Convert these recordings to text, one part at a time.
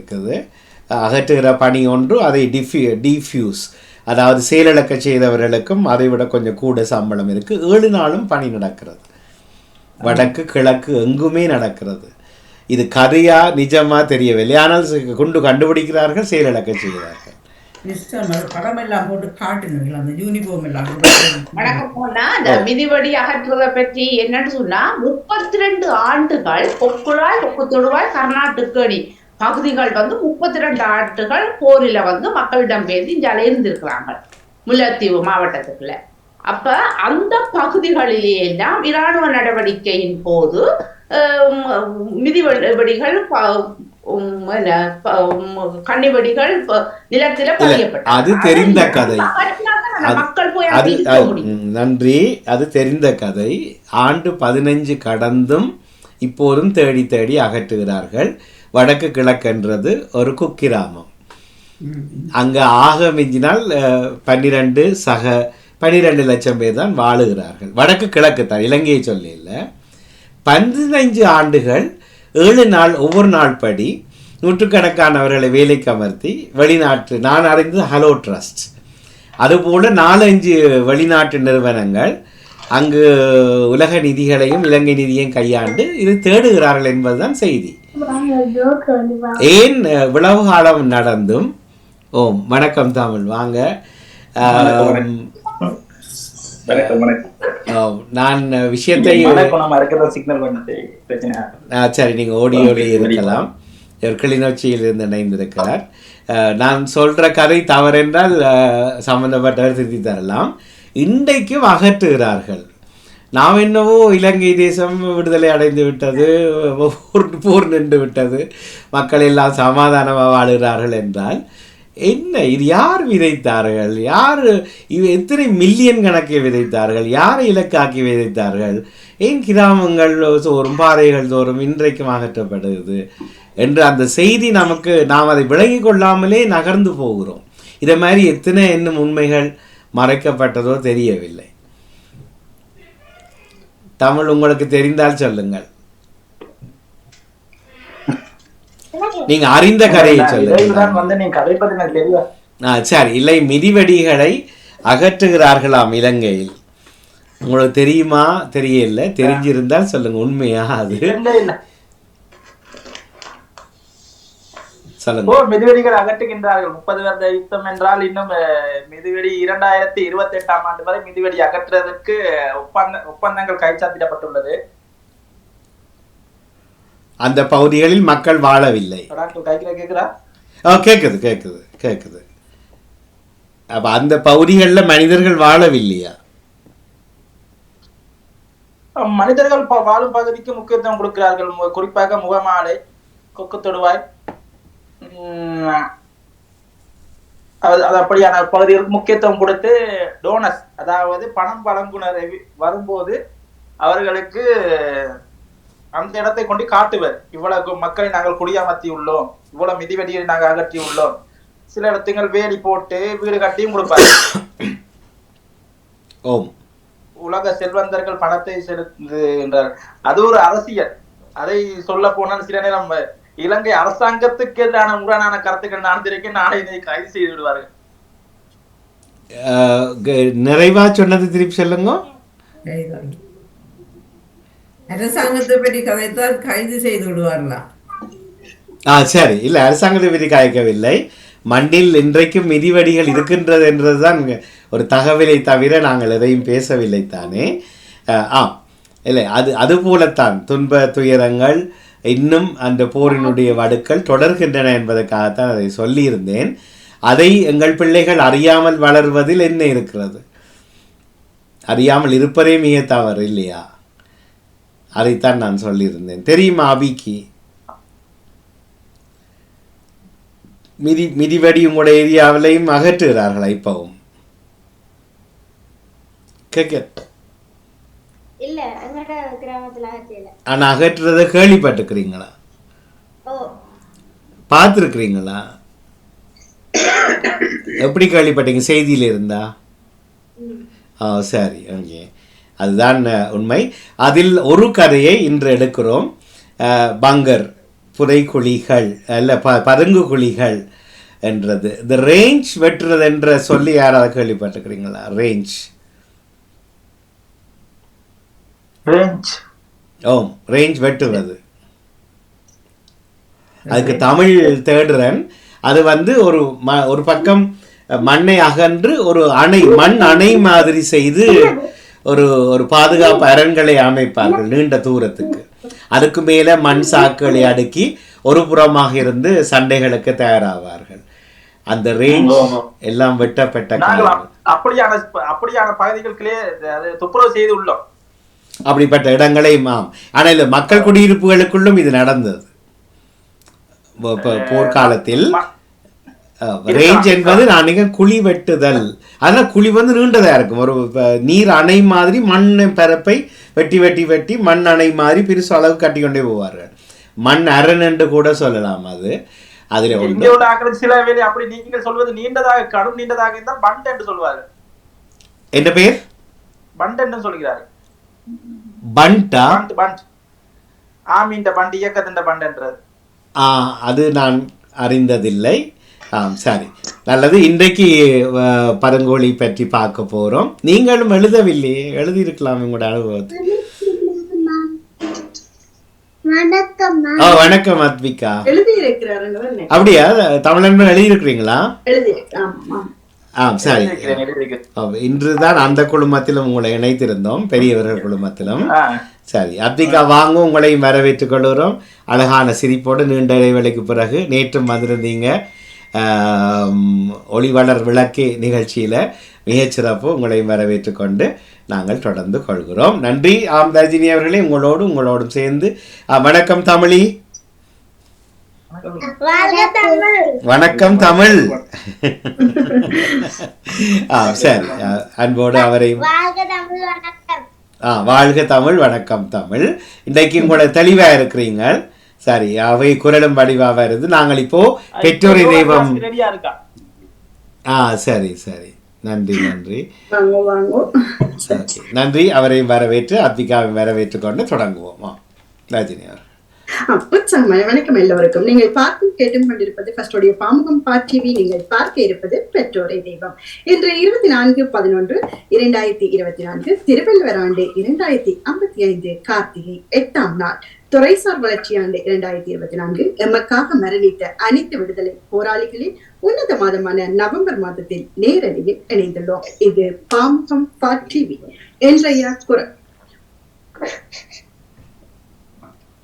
இருக்குது. அகற்றுகிற பணி ஒன்று, அதை டிஃப்யூஸ் அதாவது செயலிழக்க செய்தவர்களுக்கும் அதை விட கொஞ்சம் கூட சம்பளம் இருக்குது. 7 நாளும் பணி நடக்கிறது. வடக்கு கிழக்கு எங்குமே நடக்கிறது. இது கதையா நிஜமா தெரியவில்லை. ஆனால் கண்டுபிடிக்கிறார்கள், செயலிழக்க செய்கிறார்கள். மிதிவடி அகற்றுவதை பற்றி என்னன்னு சொன்னா 32 ஆண்டுகள் கொக்குழாய் கொக்குத்தொடுவாய் கர்நாடகடி பகுதிகள் 32 ஆண்டுகள் போரில மக்களிடம் பேசி இங்க இருந்திருக்கிறாங்க முல்லைத்தீவு மாவட்டத்துக்குள்ள. அப்ப அந்த பகுதிகளிலே எல்லாம் இராணுவ நடவடிக்கையின் போது மிதிவடிகள் கண்ணிவடிகள் நிலத்தில பதியப்பட்டது. அது தெரிந்த கதை. மக்கள் போய் நன்றி. அது தெரிந்த கதை. ஆண்டு 15 கடந்தும் இப்போதும் தேடி தேடி அகற்றுகிறார்கள். வடக்கு கிழக்கென்றது ஒரு குக்கிராமம். அங்கே ஆக மிஞ்சினால் 12 லட்சம் பேர் தான் வாழுகிறார்கள். வடக்கு கிழக்கு தான், இலங்கையை சொல்லி இல்லை. 15 ஆண்டுகள் 7 நாள் ஒவ்வொரு நாள் படி நூற்றுக்கணக்கானவர்களை வேலைக்கு அமர்த்தி வெளிநாட்டு, நான் அறிந்தது ஹலோ ட்ரஸ்ட், அதுபோல் 4-5 வெளிநாட்டு நிறுவனங்கள் அங்கு உலக நிதிகளையும் இலங்கை நிதியையும் கையாண்டு இது தேடுகிறார்கள் என்பதுதான் செய்தி. ஏன் விளவு காலம் நடந்தும். ஓம் வணக்கம் தமிழ், வாங்க. நான் விஷயத்தை சரி, நீங்கள் ஓடியோலே இருக்கலாம். கிளிநொச்சியில் இருந்து இணைந்திருக்கிறார். நான் சொல்கிற கதை தவறென்றால் சம்பந்தப்பட்டவர் திருத்தி தரலாம். இன்றைக்கும் அகற்றுகிறார்கள். நாம் என்னவோ இலங்கை தேசம் விடுதலை அடைந்து விட்டது, போர் நின்று விட்டது, மக்கள் எல்லாம் சமாதானமாக வாழுகிறார்கள் என்றால் என்ன? இது யார் விதைத்தார்கள்? யார் எத்தனை மில்லியன் கணக்கில் விதைத்தார்கள்? யாரை இலக்காக்கி விதைத்தார்கள்? ஏன் கிராமங்கள் தோறும் பாதைகள் தோறும் இன்றைக்கும் அகற்றப்படுகிறது என்று அந்த செய்தி நமக்கு, நாம் அதை விளங்கி கொள்ளாமலே நகர்ந்து போகிறோம். இதை மாதிரி எத்தனை இன்னும் உண்மைகள் மறைக்கப்பட்டதோ தெரியவில்லை. தமிழ் உங்களுக்கு தெரிந்தால் சொல்லுங்கள். நீங்க அறிந்த கதையை சொல்லுங்க. சரி, இல்லை, மிதிவடிகளை அகற்றுகிறார்களாம் இலங்கையில். உங்களுக்கு தெரியுமா? தெரியல. தெரிஞ்சிருந்தால் சொல்லுங்க. உண்மையா அது? சொல்லுங்க. மிதிவெடிகள் அகற்றுகின்றார்கள். 30 வருட யுத்தம் என்றால் இன்னும் மிதிவெடி 2028ஆம் ஆண்டு வரை மிதிவெடி அகற்றுவதற்கு ஒப்பந்தங்கள் கைச்சாத்திடப்பட்டுள்ளது. அந்த பகுதிகளில் மக்கள் வாழவில்லை. கேக்குது கேக்குது கேக்குது. அப்ப அந்த பகுதிகளில் மனிதர்கள் வாழவில்லையா? மனிதர்கள் வாழும் பகுதிக்கு முக்கியத்துவம் கொடுக்கிறார்கள். குறிப்பாக முகமாலை, கொக்குத்தொடுவாய், அது அப்படியான பகுதிகளுக்கு முக்கியத்துவம் கொடுத்து டோனஸ், அதாவது பணம் வழங்குனர் வரும்போது அவர்களுக்கு அந்த இடத்தை கொண்டு காட்டுவர். இவ்வளவு மக்களை நாங்கள் குடியமர்த்தி உள்ளோம், இவ்வளவு மிதிவெடியை நாங்கள் அகற்றி உள்ளோம். சில இடத்துங்கள் வேலி போட்டு வீடு கட்டியும் கொடுப்பார். உலக செல்வந்தர்கள் பணத்தை செலுத்துகின்றார். அது ஒரு அரசியல். அதை சொல்ல போனால் சில நேரம் இலங்கை அரசாங்கத்துக்கு எதிரான முரணான கருத்துக்கள் நடந்திருக்கேன். நாளை இதை கைது செய்து விடுவார்கள். நிறைவா சொன்னது திருப்பி சொல்லுங்க. அரசாங்கத்தை பற்றி கதைத்தால் கைது செய்து விடுவார்களா? சரி, இல்லை, அரசாங்கத்தை பற்றி கதைக்கவில்லை. மண்ணில் இன்றைக்கும் மிதிவடிகள் இருக்கின்றது என்றதுதான் ஒரு தகவலை தவிர நாங்கள் எதையும் பேசவில்லை தானே. இல்லை, அது போலத்தான் துன்ப துயரங்கள் இன்னும் அந்த போரினுடைய வடுக்கள் தொடர்கின்றன என்பதற்காகத்தான் அதை சொல்லியிருந்தேன். அதை எங்கள் பிள்ளைகள் அறியாமல் வளர்வதில் என்ன இருக்கிறது? அறியாமல் இருப்பதே மிக தவறு இல்லையா? அதைத்தான் நான் சொல்லியிருந்தேன். தெரியுமா அபிக்கு? மிதிவடி உங்களுடைய ஏரியாவிலையும் அகற்றுகிறார்களா இப்பவும்? ஆனா அகற்றுறத கேள்விப்பட்டிருக்கிறீங்களா? பார்த்துருக்கிறீங்களா? எப்படி கேள்விப்பட்டீங்க? செய்தியில இருந்தா? சரி, ஓகே, அதுதான் உண்மை. அதில் ஒரு கதையை இன்று எடுக்கிறோம். பங்கர் புதைக்குழிகள் அல்ல பதுங்கு குழிகள் என்றது. இந்த ரேஞ்ச் வெட்டுறது என்ற சொல்லி யாராவது கேள்விப்பட்டிருக்கிறீங்களா? ரேஞ்ச் ஓம் ரேஞ்ச் வெட்டுவது. அதுக்கு தமிழ் தேடுறேன். அது வந்து ஒரு பக்கம் மண்ணை அகன்று ஒரு மண் அணை மாதிரி செய்து ஒரு பாதுகாப்பு அரண்களை அமைப்பார்கள் நீண்ட தூரத்துக்கு. அதுக்கு மேல மண் சாக்குகளை அடுக்கி ஒரு புறமாக இருந்து சண்டைகளுக்கு தயாராவார்கள். அந்த ரேஞ்ச் எல்லாம் வெட்டப்பட்ட அப்படியான பகுதிகளுக்குள்ளே துப்புரவு செய்து உள்ளோம். அப்படிப்பட்ட இடங்களை ஆனால் மக்கள் குடியிருப்புகளுக்குள்ளும் இது நடந்தது போர்க்காலத்தில். ரேஞ்ச் என்பது நான் குழி வெட்டுதல். அதனால குழி வந்து நீண்டதா இருக்கும். ஒரு நீர் அணை மாதிரி மண் பரப்பை வெட்டி வெட்டி வெட்டி மண் அணை மாதிரி பெருசு அளவு கட்டி கொண்டே போவார்கள். மண் அரண் என்று கூட சொல்லலாம். அதுல சில வேலை அப்படி நீங்கள் சொல்வது நீண்டதாக கடும் நீண்டதாக இருந்தால் பண்ட் என்று சொல்வார்கள். என்ன பேர்? பண்ட் என்று சொல்கிறார்கள். பண்டா? பண்ட் ஆமீண்ட பண்ட் இயக்கத்தின் பண்ட் என்றது. அது நான் அறிந்ததில்லை. சரி, நல்லது. இன்றைக்கு பதங்கோழி பற்றி பார்க்க போறோம். நீங்களும் எழுதவில்லையே, எழுதியிருக்கலாம் உங்களோட அனுபவத்தை. வணக்கம் அத்விகா. அப்படியா? தமிழன் எழுதியிருக்கிறீங்களா? சரி. இன்றுதான் அந்த குழுமத்திலும் உங்களை இணைத்திருந்தோம், பெரியவர்கள் குழுமத்திலும். சரி அத்விகா, வாங்க, உங்களையும் வரவேற்றுக் கொள்கிறோம். அழகான சிரிப்போடு நீண்ட இடைவேளைக்கு பிறகு நேற்றும் வந்திருந்தீங்க ஒளிவளர் விளக்கே நிகழ்ச்சியில். மிகச்சிறப்பு. உங்களையும் வரவேற்று கொண்டு நாங்கள் தொடர்ந்து கொள்கிறோம். நன்றி. தர்ஜினி அவர்களே, உங்களோடும் சேர்ந்து வணக்கம் தமிழி. வணக்கம் தமிழ். சரி, அன்போடு அவரையும் வாழ்க தமிழ். வணக்கம் தமிழ். இன்றைக்கு உங்களை தெளிவா இருக்கிறீங்க. சரி, அவை குரலும் வடிவாக வருது. நாங்கள் இப்போ பெற்றோரை தெய்வம். சரி சரி, நன்றி நன்றி நன்றி. அவரையும் வரவேற்று அத்விகாவை வரவேற்று கொண்டு தொடங்குவோமா ரஜினி அவர். உற்சாகமான வணக்கம் எல்லோருக்கும். நீங்கள் பார்க்கும் கேட்டும் கொண்டிருப்பது ஃபர்ஸ்டோடைய பாமுகம் டிவி. நீங்கள் பார்க்க இருப்பது பெற்றோரை தெய்வம். இன்று 24/11/2024 திருவள்ளுவர் ஆண்டு 2055 கார்த்திகை 8ஆம் நாள். துறைசார் வளர்ச்சி ஆண்டு 2024. எமக்காக மரணித்த அனைத்து விடுதலை போராளிகளின் உன்னத மாதமான நவம்பர் மாதத்தில் நேரடியில் இணைந்துள்ளோம். இது பாமுகம் டிவி. இன்றைய குரல்: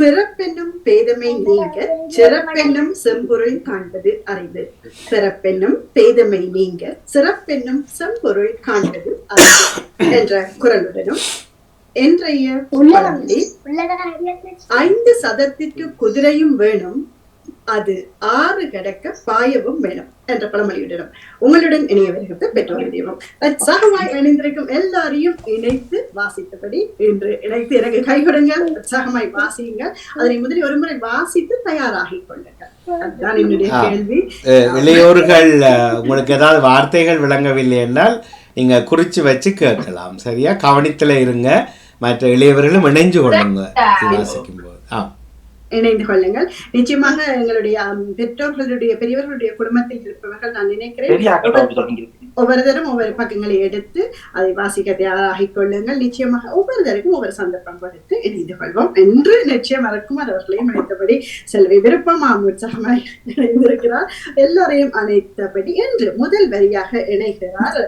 பிறப்பென்னும் பேதமை நீங்க சிறப்பென்னும் செம்பொருள் காண்பது அறிவு. பிறப்பென்னும் பேதமை நீங்க சிறப்பென்னும் செம்பொருள் காண்பது அறிவு என்ற குரலுடனும் இன்றைய பழமொழி: 5 சதத்திற்கு குதிரையும் வேணும், அது 6 கடக்க பாயவும் வேணும் என்ற பழமொழியுடனும் உங்களுடன் இணைய வருகிறது பெற்றோர் தெய்வம். உற்சாகமாய் இணைந்திருக்கும் எல்லாரையும் இணைத்து வாசித்தபடி இன்று இணைத்து எனக்கு கை கொடுங்கள். உற்சாகமாய் வாசியுங்கள். அதனை முதலில் ஒரு முறை வாசித்து தயாராகி கொள்ளுங்கள். அதுதான் என்னுடைய கேள்வி. இளையோர்கள் உங்களுக்கு ஏதாவது வார்த்தைகள் விளங்கவில்லை என்றால் நீங்க குறிச்சு வச்சு கேட்கலாம். சரியா? கவனித்துல இருங்க. மற்ற இளையவர்களும் இணைஞ்சு கொள்ளுங்க வாசிக்கும் போது. இணைந்து கொள்ளுங்கள். நிச்சயமாக எங்களுடைய பெற்றோர்களுடைய பெரியவர்களுடைய குடும்பத்தில் இருப்பவர்கள் நான் நினைக்கிறேன் ஒவ்வொருத்தரும் ஒவ்வொரு பக்கங்களை எடுத்து அதை வாசிக்க தயாராகிக் கொள்ளுங்கள். நிச்சயமாக ஒவ்வொருத்தருக்கும் ஒவ்வொரு சந்தர்ப்பம் கொடுத்து இணைந்து கொள்வோம் என்று நிச்சயம் இருக்கும். அவர்களையும் அழைத்தபடி செல்வி விருப்பம் உற்சாகமாய் இணைந்திருக்கிறார். எல்லோரையும் அழைத்தபடி என்று முதல் வரியாக இணைகிறார்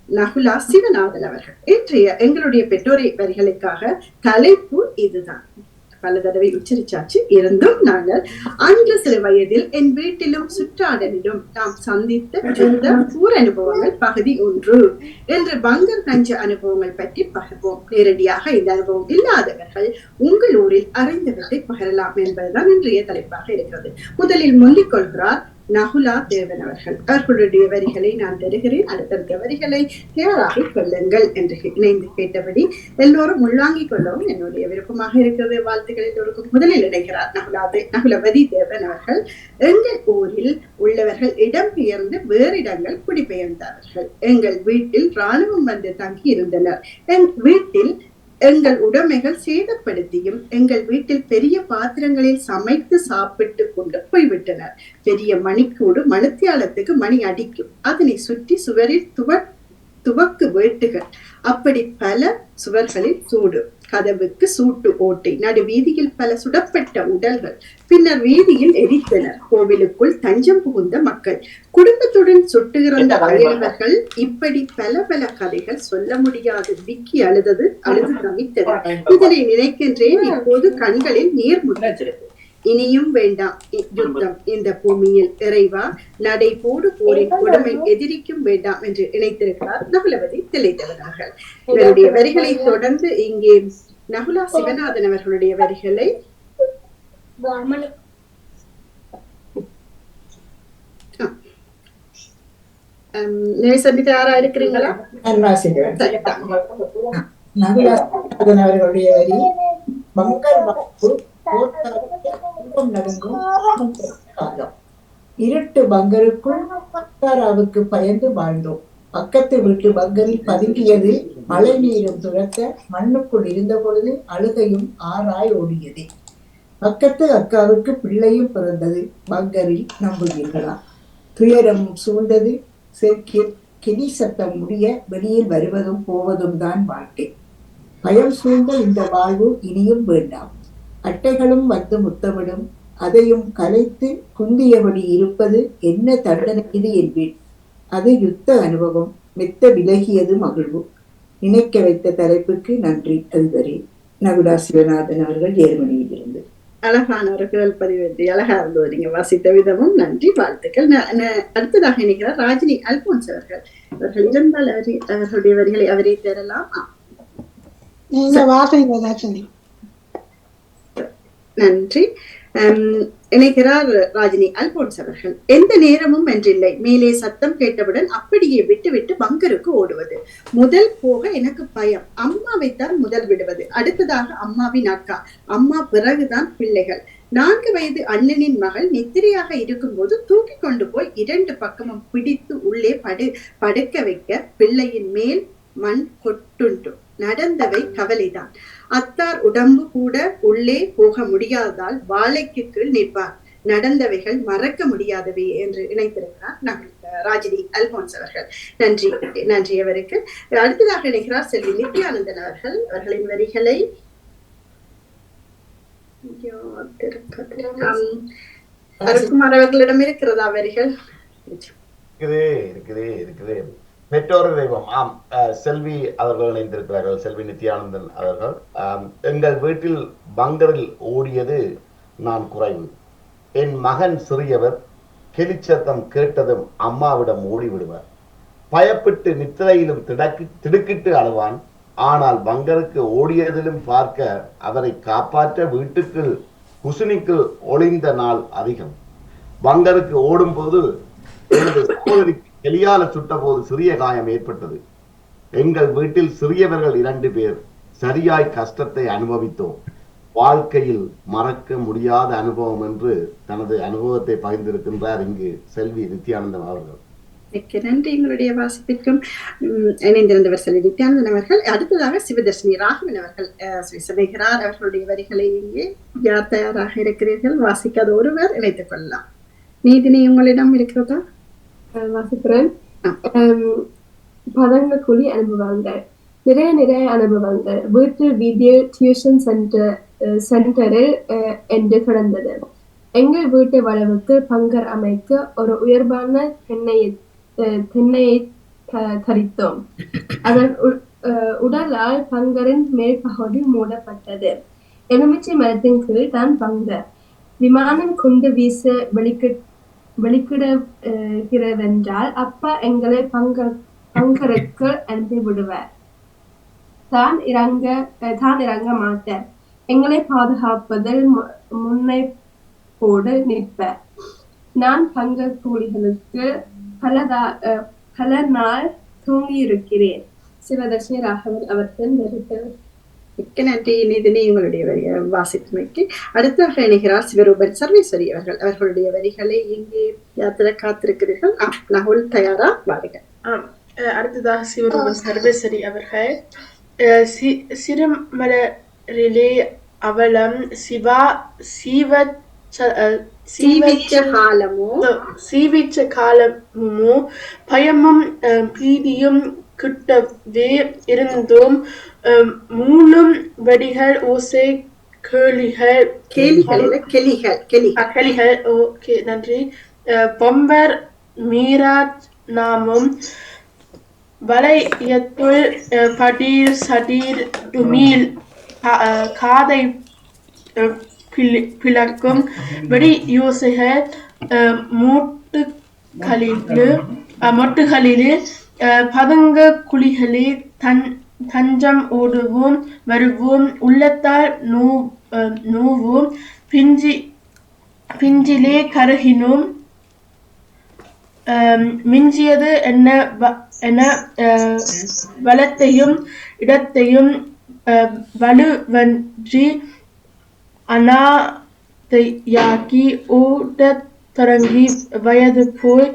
நகுலா சிவநாதன் அவர்கள். இன்றைய எங்களுடைய பெற்றோரை வரிகளுக்காக தலைப்பு இதுதான். பல தடவை உச்சரிச்சாச்சு. இருந்தும் நாங்கள் அன்று சிறு வயதில் என் வீட்டிலும் சுற்றாடலிலும் நாம் சந்தித்த ஊர் அனுபவங்கள் பகுதி 1 என்று பங்கர் கஞ்ச அனுபவங்கள் பற்றி பகிர்வோம். நேரடியாக இந்த அனுபவம் இல்லாதவர்கள் உங்கள் ஊரில் அறிந்தவற்றை பகிரலாம் என்பதுதான் இன்றைய தலைப்பாக இருக்கிறது. முதலில் முந்திக் கொள்கிறார் நகுலா தேவன் அவர்கள். அவர்களுடைய வரிகளை நான் தருகிறேன். அடுத்தடுத்த வரிகளை தயாராகிக் கொள்ளுங்கள் என்று இணைந்து கேட்டபடி எல்லோரும் உள்வாங்கிக் கொள்ளவும் என்னுடைய விருப்பமாக இருக்கிறது. வாழ்த்துக்கள் எல்லோருக்கும். முதலில் இணைகிறார் நகுலவதி தேவன் அவர்கள். எங்கள் ஊரில் உள்ளவர்கள் இடம்பெயர்ந்து வேறு இடங்கள் குடிபெயர்ந்தார்கள். எங்கள் வீட்டில் ராணுவம் வந்து தங்கி இருந்தனர். என் வீட்டில் எங்கள் உடைமைகள் சேதப்படுத்தியும் எங்கள் வீட்டில் பெரிய பாத்திரங்களில் சமைத்து சாப்பிட்டு கொண்டு போய்விட்டனர். பெரிய மணிக்கூடு மணித்தியாலத்துக்கு மணி அடிக்கும். அதனை சுற்றி சுவரில் துவக்கு வேட்டுகள். அப்படி பல சுவர்களில் சூடு, கதவுக்கு சூட்டு ஓட்டை, நடு வீதியில் பல சுடப்பட்ட உடல்கள். பின்னர் வீதியில் எரித்தனர். கோவிலுக்குள் தஞ்சம் புகுந்த மக்கள், குடும்பத்துடன் சுட்டுகிறந்த அயலவர்கள். இப்படி பல பல கதைகள் சொல்ல முடியாது. விக்கி அழுது தவித்தது. இதனை நினைக்கின்றேன். இப்போது கண்களில் நீர் முன்னது. இனியும் வேண்டாம் யுத்தம் இந்த பூமியில். இறைவா, நடை போடு போரின் கொடுமை எதிரிக்கும் வேண்டாம் என்று இணைத்திருக்கிறார் நகுலவதி திளைத்தவர் அவர்கள். இவருடைய வரிகளை தொடர்ந்து இங்கே நகுலா சிவநாதன் அவர்களுடைய வரிகளை சந்தித்து யாரா இருக்கிறீங்களா? நகுலா சிவநாதன் அவர்களுடைய வரி, பங்கர் நடுங்கும் காலம். இருட்டு பங்கருக்குள் பக்காராவுக்கு பயந்து வாழ்ந்தோம். பக்கத்து வீட்டு பங்கரில் பதுங்கியது மழை நீரும் துரத்த மண்ணுக்குள் இருந்த பொழுது அழுகையும் ஆறாய் ஓடியது. பக்கத்து அக்காவுக்கு பிள்ளையும் பிறந்தது. பங்கரில் நம்புவீர்களா? துயரம் சூழ்ந்தது. கிளி சத்தம் முடிய வெளியில் வருவதும் போவதும் தான் வாழ்க்கை. பயம் சூழ்ந்த இந்த வாழ்வு இனியும் வேண்டாம். அட்டைகளும் வந்து முத்தமிடும். அதையும் கலைத்து குந்தியபடி இருப்பது என்ன தண்டனை இது என்பேன். அது யுத்த அனுபவம். மெத்த விலகியது மகிழ்வு. நினைக்க வைத்த தலைப்புக்கு நன்றி. அதுவரை நகுலா சிவநாதன் அவர்கள் ஜெர்மனியில் இருந்து. அழகான ஒரு குரல் பதிவு, அழகா இருந்தது. நீங்க வாசித்த விதமும் நன்றி, வாழ்த்துக்கள். அடுத்ததாக நினைக்கிறார் ராஜினி அல்போன்ஸ் அவர்கள். அவர்கள் இருந்தால் அவர்களுடைய வரிகளை அவரே தரலாம். நன்றி. இணைக்கிறார் ராஜினி அல்போன்ஸ் அவர்கள். எந்த நேரமும் என்றில்லை. மேலே சத்தம் கேட்டவுடன் அப்படியே விட்டு பங்கருக்கு ஓடுவது. முதல் போக எனக்கு பயம். அம்மாவைத்தான் முதல் விடுவது. அடுத்ததாக அம்மாவின் அக்கா, அம்மா பிறகுதான் பிள்ளைகள். 4 வயது அண்ணனின் மகள் நித்திரையாக இருக்கும் போது தூக்கி கொண்டு போய் 2 பக்கமும் பிடித்து உள்ளே படுக்க வைக்க பிள்ளையின் மேல் மண் கொட்டுண்டு. நடந்தவை கவலைதான். அத்தார் உடம்பு கூட உள்ளே போக முடியாததால் வாழைக்கு கீழ் நிற்பார். நடந்தவைகள் மறக்க முடியாதவை என்று இணைத்திருக்கிறார் ராஜினி அல்போன்ஸ் அவர்கள். நன்றி அவருக்கு. அடுத்ததாக இணைக்கிறார் செல்வி நித்யானந்தன் அவர்கள். அவர்களின் வரிகளை அருக்குமார் அவர்களிடம் இருக்கிறதா வரிகள்? இருக்குது. பெற்றோர் தெய்வம். ஆம், செல்வி அவர்கள் இணைந்திருக்கிறார்கள். செல்வி நித்யானந்தன் அவர்கள். எங்கள் வீட்டில் பங்கரில் ஓடியது நான் குறைவு. என் மகன் சிறியவர். கெளிச்சத்தம் கேட்டதும் அம்மாவிடம் ஓடிவிடுவார். பயப்பட்டு நித்திரையிலும் திடுக்கிட்டு அழுவான். ஆனால் பங்கருக்கு ஓடியதிலும் பார்க்க அவரை காப்பாற்ற வீட்டுக்குள் குசுனிக்குள் ஒளிந்த நாள் அதிகம். பங்கருக்கு ஓடும் போது எனது சகோதரிக்கு எலியால சுட்ட போது சிறிய காயம் ஏற்பட்டது. எங்கள் வீட்டில் சிறியவர்கள் 2 பேர். சரியாய் கஷ்டத்தை அனுபவித்தோம். வாழ்க்கையில் மறக்க முடியாத அனுபவம் என்று தனது அனுபவத்தை பகிர்ந்திருக்கின்றார் இங்கு செல்வி நித்யானந்தன் அவர்கள். மிக்க நன்றி. எங்களுடைய வாசிப்பிற்கும் இணைந்திருந்தவர் செல்வி நித்யானந்தன் அவர்கள். அடுத்ததாக சிவதர்ஷினி ராகவன் அவர்கள் சுவைக்கிறார். அவர்களுடைய வரிகளை இங்கே யார் தயாராக இருக்கிறீர்கள்? வாசிக்காத ஒருவர் இணைத்துக் கொள்ளலாம். நீதினி உங்களிடம் இருக்கிறதா? வாசிக்கிறேன். பதங்கக்குழி அனுபவங்கள். நிறைய அனுபவங்கள். வீட்டு வீடியோ டியூஷன் சென்டரில் என்று கிடந்தது. எங்கள் வீட்டு வளவுக்கு பங்கர் அமைக்க ஒரு உயர்வான தென்னையை தரித்தோம். அதன் உடலால் பங்கரின் மேல் பகுதி மூடப்பட்டது. எலுமிச்சை மரத்தின் கீழ் தான் பங்கர். விமானம் கொண்டு வீச வெளிக்கிடகிறதென்றால் அப்பா எங்களை பங்கருக்கு அனுப்பி விடுவார். தான் இறங்க மாட்டார். எங்களை பாதுகாப்பதில் முன்னைப்போடு நிற்பார். நான் பங்கர் கூலிகளுக்கு பல நாள் தூங்கியிருக்கிறேன். சிவதர்ஷினி ராகவன் அவர்கள் நிறுத்தவர். மிக்க நன்றி நிதினி உங்களுடைய வாசித்தமைக்கு. அடுத்ததாக இணைகிறார் சிவரூபன் சர்வேஸ்வரி அவர்கள். அவர்களுடைய வரிகளை இங்கே யாத்திரை காத்திருக்கிறீர்கள். நகுல் தயாரா? வாருங்கள். அடுத்ததாக சிவரூபன் சர்வேஸ்வரி அவர்கள். சிறுமலரிலே அவலம் சீவிச்ச காலமோ சீவிச்ச காலமோ பயமும் பீதியும் கிட்டவே இருந்தும் மூணும் வெடிகள் ஓசை கேலிகள் ஓகே நன்றி பொம்பர் மீராஜ் நாமும் வளையத்துள் படீர் சடீர் டுமீல் காதை பிளக்கும் வெடி யோசைகள் மொட்டுகளிலே பதுங்க குழிகளே தஞ்சம் ஓடுவோம் வருவோம் உள்ளத்தால் நோவோம் பிஞ்சிலே கருகினோம் மிஞ்சியது என்ன வளத்தையும் இடத்தையும் வலுவன்றி அனாதையாக்கி ஓடத் தொடங்கி வயது போய்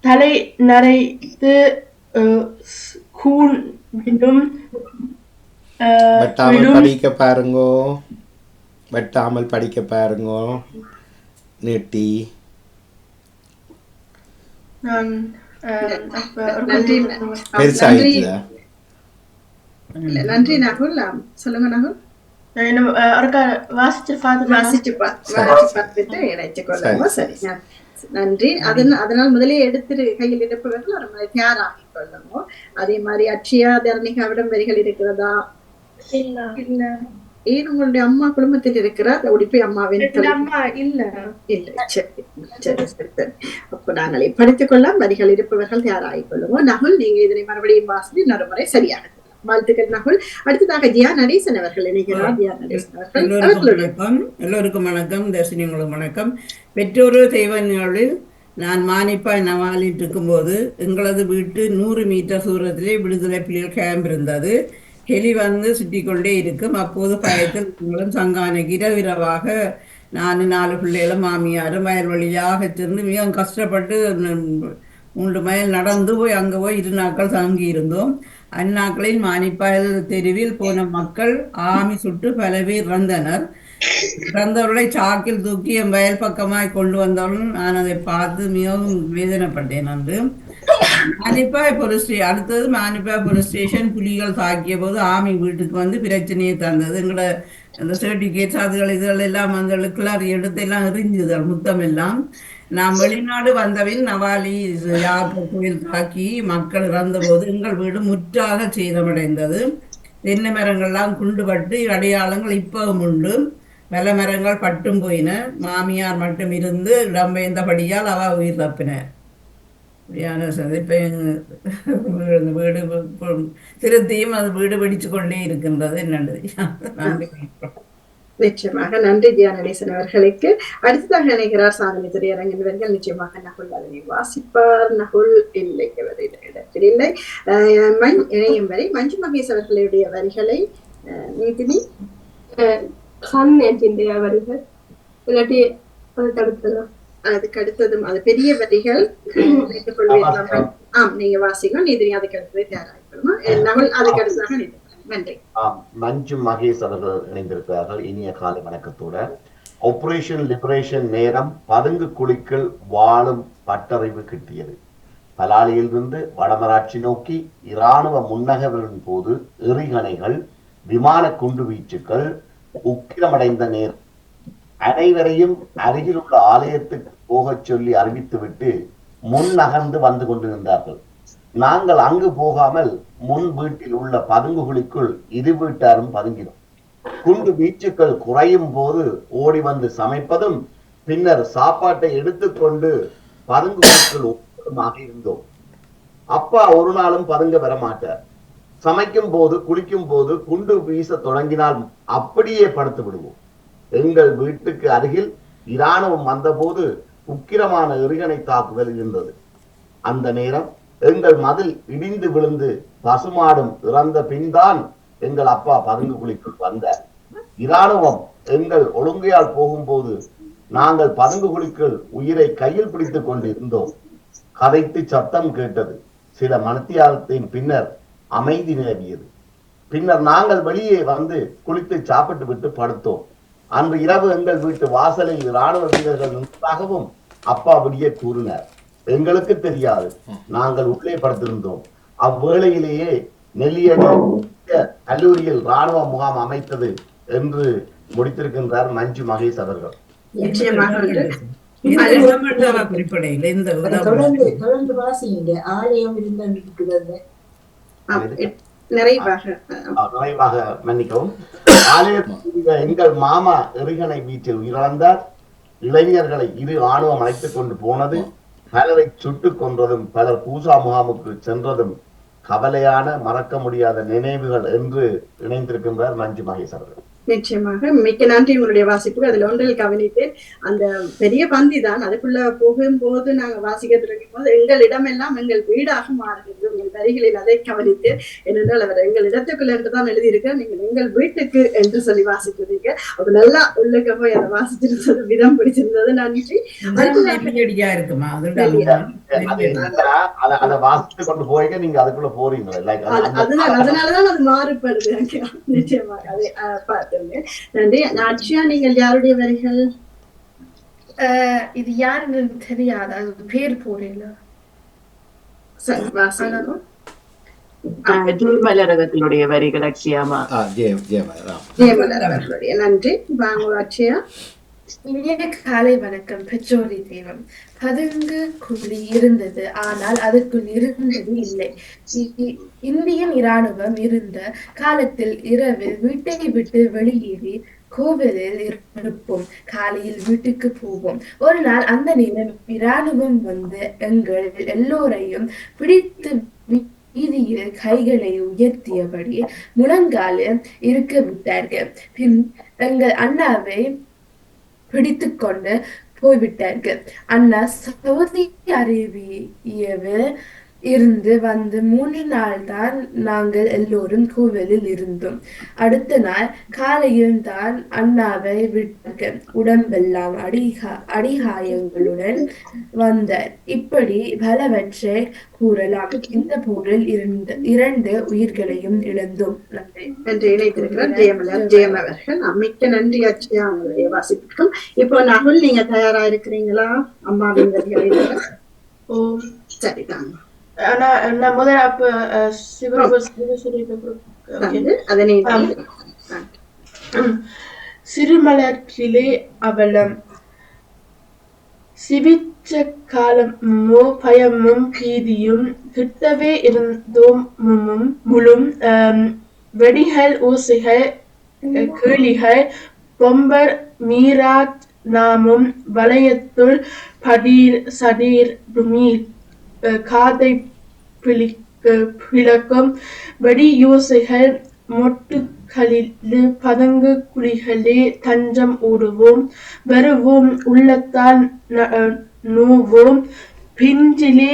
தலை நரைத்து கூண்டும் படிக்க பாருங்கோ வெட்டாமல் படிக்க பாருங்கோ நீட்டி பெருசாகிடுதா? நன்றி நகுல். சொல்லுங்க நகுல். வாசிச்சு பார்த்துட்டு இணைச்சு கொள்ளுங்க. சரி நன்றி. அதனால் முதலே எடுத்து கையில் இருப்பவர்கள் ஒரு மாதிரி தயாராகி கொள்ளுங்க. அதே மாதிரி அட்சயா தரணிகாவிடம் வரிகள் இருக்கிறதா? ஏன் உங்களுடைய அம்மா குடும்பத்தில் இருக்கிறார்? உடிப்பை அம்மாவின் இல்ல. சரி சரி சரி. அப்போ நாங்கள் படித்துக் கொள்ளலாம். வரிகள் இருப்பவர்கள் தயாராகிக் கொள்ளுவோம். நகுல், நீங்க இதனை மறுபடியும் வாசி இன்னொரு முறை சரியாக. வாழ்த்துக்கள் நகுல். அடுத்ததாக ஜியா நடேசன் அவர்கள் இணைகிறார். ஜியா நடேசன் அவர்கள். எல்லோருக்கும் வணக்கம். தர்ஷினி உங்களுக்கு வணக்கம். பெற்றோர் தெய்வ நாளில் நான் மானிப்பாய் நவாலிட்டு இருக்கும்போது எங்களது வீட்டு 100 மீட்டர் தூரத்திலே விடுதலை புலிகள் கேம்ப் இருந்தது. ஹெலி வந்து சுற்றி கொண்டே இருக்கும். அப்போது பயத்தில் உங்களும் சங்கானைக்கு இரவிரவாக 4 பிள்ளைகளும் மாமியாரும் வயல் வழியாக சென்று மிகவும் கஷ்டப்பட்டு 3 மைல் நடந்து போய் அங்கே போய் 2 நாட்கள் தங்கி இருந்தோம். அந்நாட்களில் மானிப்பாயல் தெருவில் போன மக்கள் ஆமி சுட்டு பல பேர் இறந்தனர். இறந்தவர்களை சாக்கில் தூக்கி என் வயல் பக்கமாய் கொண்டு வந்தவர்கள் நான் அதை பார்த்து மிகவும் வேதனைப்பட்டேன். அன்று மானிப்பாய் அடுத்தது மானிப்பாய் போலீஸ் ஸ்டேஷன் புலிகள் தாக்கிய போது ஆமி வீட்டுக்கு வந்து பிரச்சனையை தந்தது. எங்களோட அந்த சர்டிபிகேட்ஸ் இதுகள் எல்லாம் அந்த கிளறி எடுத்து எல்லாம் எரிஞ்சுது முத்தம் எல்லாம். நாம் வெளிநாடு வந்தவில் நவாலி யாப்பர் கோயில் தாக்கி மக்கள் இறந்த போது எங்கள் வீடு முற்றாக சேதமடைந்தது. தென்னை மரங்கள்லாம் குண்டுபட்டு அடையாளங்கள் இப்பவும் உண்டு. பல மரங்கள் பட்டும் போயின. மாமியார் மட்டும் இருந்து இடம்பெயர்ந்தபடியால் அவ உயிர் தப்பினார். வீடு திருத்தியும் அது வீடு வெடிச்சு கொண்டே இருக்கின்றது. என்னது? நிச்சயமாக நன்றி ஜியா நடேசன் அவர்களுக்கு. அடுத்ததாக நினைக்கிறார் சாதனை திரையரங்கினர்கள். நிச்சயமாக நகுல் அதனை வாசிப்பார். நகுல் இல்லை, இடத்தில் இல்லை. இணையும் வரை மஞ்சு மகேஷ் அவர்களுடைய வரிகளை நீதினி வரிகள் இல்லாட்டி அதுக்கு அடுத்ததும் அது பெரிய வரிகள் நீங்க வாசிக்கும். நீதினி அதுக்கு அடுத்தது தயாராகிக்கணும். நகுல் அதுக்கு அடுத்ததாக நன்றி. மஞ்சு மகேஷ் அவர்கள் இணைந்திருக்கிறார்கள். இனிய காலை வணக்கத்தோட. ஆபரேஷன் லிபரேஷன் நேரம் பதுங்கு குழிக்குள் வாழும் பட்டறிவு கிட்டியது. பலாலியிலிருந்து வடமராட்சி நோக்கி இராணுவ முன்னகர்வின் போது எறிகணைகள், விமான குண்டு வீச்சுக்கள் உக்கிரமடைந்த நேரம் அனைவரையும் அருகில் உள்ள ஆலயத்துக்கு போகச் சொல்லி அறிவித்துவிட்டு முன் நகர்ந்து வந்து கொண்டிருந்தார்கள். நாங்கள் அங்கு போகாமல் முன் வீட்டில் உள்ள பதுங்குகுழிக்குள் 2 வீட்டாரும் பதுங்கினோம். குண்டு வீச்சுக்கள் குறையும் போது ஓடி வந்து சமைப்பதும் பின்னர் சாப்பாட்டை எடுத்துக்கொண்டு பதுங்குகுழிக்குள் ஒப்புமாக இருந்தோம். அப்பா ஒரு நாளும் பதுங்க வரமாட்டார். சமைக்கும் போது குளிக்கும் போது குண்டு வீச தொடங்கினால் அப்படியே படுத்து விடுவோம். எங்கள் வீட்டுக்கு அருகில் இராணுவம் வந்தபோது உக்கிரமான எறிகணை தாக்குதல் இருந்தது. அந்த நேரம் எங்கள் மதில் இடிந்து விழுந்து பசுமாடும் இறந்த பின்தான் எங்கள் அப்பா பதுங்கு குழிக்குள் வந்தார். இராணுவம் எங்கள் ஒழுங்கையால் போகும்போது நாங்கள் பதுங்கு குழிக்குள் உயிரை கையில் பிடித்துக் கொண்டு இருந்தோம். கதைத்து சத்தம் கேட்டது. சில மணித்தியாலத்தின் பின்னர் அமைதி நிலவியது. பின்னர் நாங்கள் வெளியே வந்து குளித்து சாப்பிட்டு விட்டு படுத்தோம். அன்று இரவு எங்கள் வீட்டு வாசலில் இராணுவ வீரர்கள் நின்றதாகவும் அப்பா வெளியே கூறினார். எங்களுக்கு தெரியாது, நாங்கள் உள்ளே படுத்திருந்தோம். அவ்வேளையிலேயே நெல்லியடி கல்லூரியில் இராணுவ முகாம் அமைத்தது என்று முடித்திருக்கின்றார் மஞ்சு மகேஷ் அவர்கள். தொடர்ந்து வாசிங்க. ஆலயம் இருந்தது நிறைவாக மன்னிக்கவும். ஆலயத்தில் எங்கள் மாமா எறிகணை வீட்டில் உயிரிழந்தார். இளைஞர்களை இரு ஆணுவம் அழைத்துக் கொண்டு போனது, பலரை சுட்டுக் கொன்றதும் பலர் பூசா முகாமுக்கு சென்றதும் கவலையான மறக்க முடியாத நினைவுகள் என்று இணைந்திருக்கின்றார் மஞ்சு மகேஷ் அவர்கள். நிச்சயமாக மிக்க நன்றி உங்களுடைய வாசிப்பு. அதுல ஒன்றில் கவனித்தேன், அந்த பெரிய பந்தி தான் அதுக்குள்ள போகும்போது நாங்க வாசிக்க தொடங்கும் போது எங்களிடம் எல்லாம் எங்கள் வீடாக மாறுகிறது. உங்கள் வரிகளில் அதை கவனித்து, ஏனென்றால் அவர் எங்கள் இடத்துக்குள்ள என்றுதான் எழுதியிருக்க, நீங்கள் எங்கள் வீட்டுக்கு என்று சொல்லி வாசிக்கிறீங்க. அது நல்லா உள்ளுக்க போய் அதை வாசிச்சிருந்தது, விதம் பிடிச்சிருந்தது. நன்றி. இருக்குமா அதை வாசித்து கொண்டு போய் நீங்க அதுக்குள்ள போறீங்க, அதனாலதான் அது மாறுபடுது. நிச்சயமாக அதை பார்த்து நன்றி. அட்சயா, நீங்கள் யாருடைய வரிகள்? இது யாருன்னு தெரியாது, அது பேர் போடல. ஜெயமலரகத்தினுடைய வரிகள் அட்சயாமா. ஜெயமலர் அவர்களுடைய. நன்றி. வாங்க அட்சயா. இனிய காலை வணக்கம். பெற்றோரி தெய்வம் பதுங்கு குழி இருந்தது, ஆனால் அதுக்குள் இருந்தது இல்லை. இந்தியன் இராணுவம் இருந்த காலத்தில் இரவில் வீட்டை விட்டு வெளியேறி கோவிலில் இருப்போம், காலையில் வீட்டுக்கு போவோம். ஒரு நாள் அந்த நேரம் இராணுவம் வந்து எங்கள் எல்லோரையும் பிடித்து வீதியில் கைகளை உயர்த்தியபடி முழங்காலில் இருக்க விட்டார்கள். பின் எங்கள் அண்ணாவை பிடித்து கொண்டு போய்விட்டார்கள். அண்ணா சவுதி அரேபியாவில் இருந்து வந்து 3 நாள் தான் நாங்கள் எல்லோரும் கோவிலில் இருந்தோம். அடுத்த நாள் காலையில் தான் அண்ணாவை விட்டார்கள். உடம்பெல்லாம் அடிகாயங்களுடன் வந்தார். இப்படி பலவற்றை கூறலாம். இந்த போரில் 2 உயிர்களையும் இழந்தோம். என்று இணைத்திருக்கிறார் ஜெயமலர்கள். மிக்க நன்றி அட்சயா உங்களுடைய வாசிப்புக்கும். இப்போ நகுல், நீங்க தயாரா இருக்கிறீங்களா? அம்மாவின் வரிகளை. சரிதான். நான் முதல்ல அப்ப சிறுமலர்களிலே அவலம் சிவிச்ச காலமோ பயமும் பீதியும் கிட்டவே இருந்தோம் முழும் வெடிகள் ஊசிகள் கேளிகள் பொம்பர் மீராட் நாமும் வளையத்துள் படீர் சடீர் டுமீர் காதை பிளக்கும் வெடி யோசைகள் மொட்டுகளில் பதங்கு குழிகளே தஞ்சம் ஓடுவோம் வருவோம் உள்ளத்தால் நோவோம் பிஞ்சிலே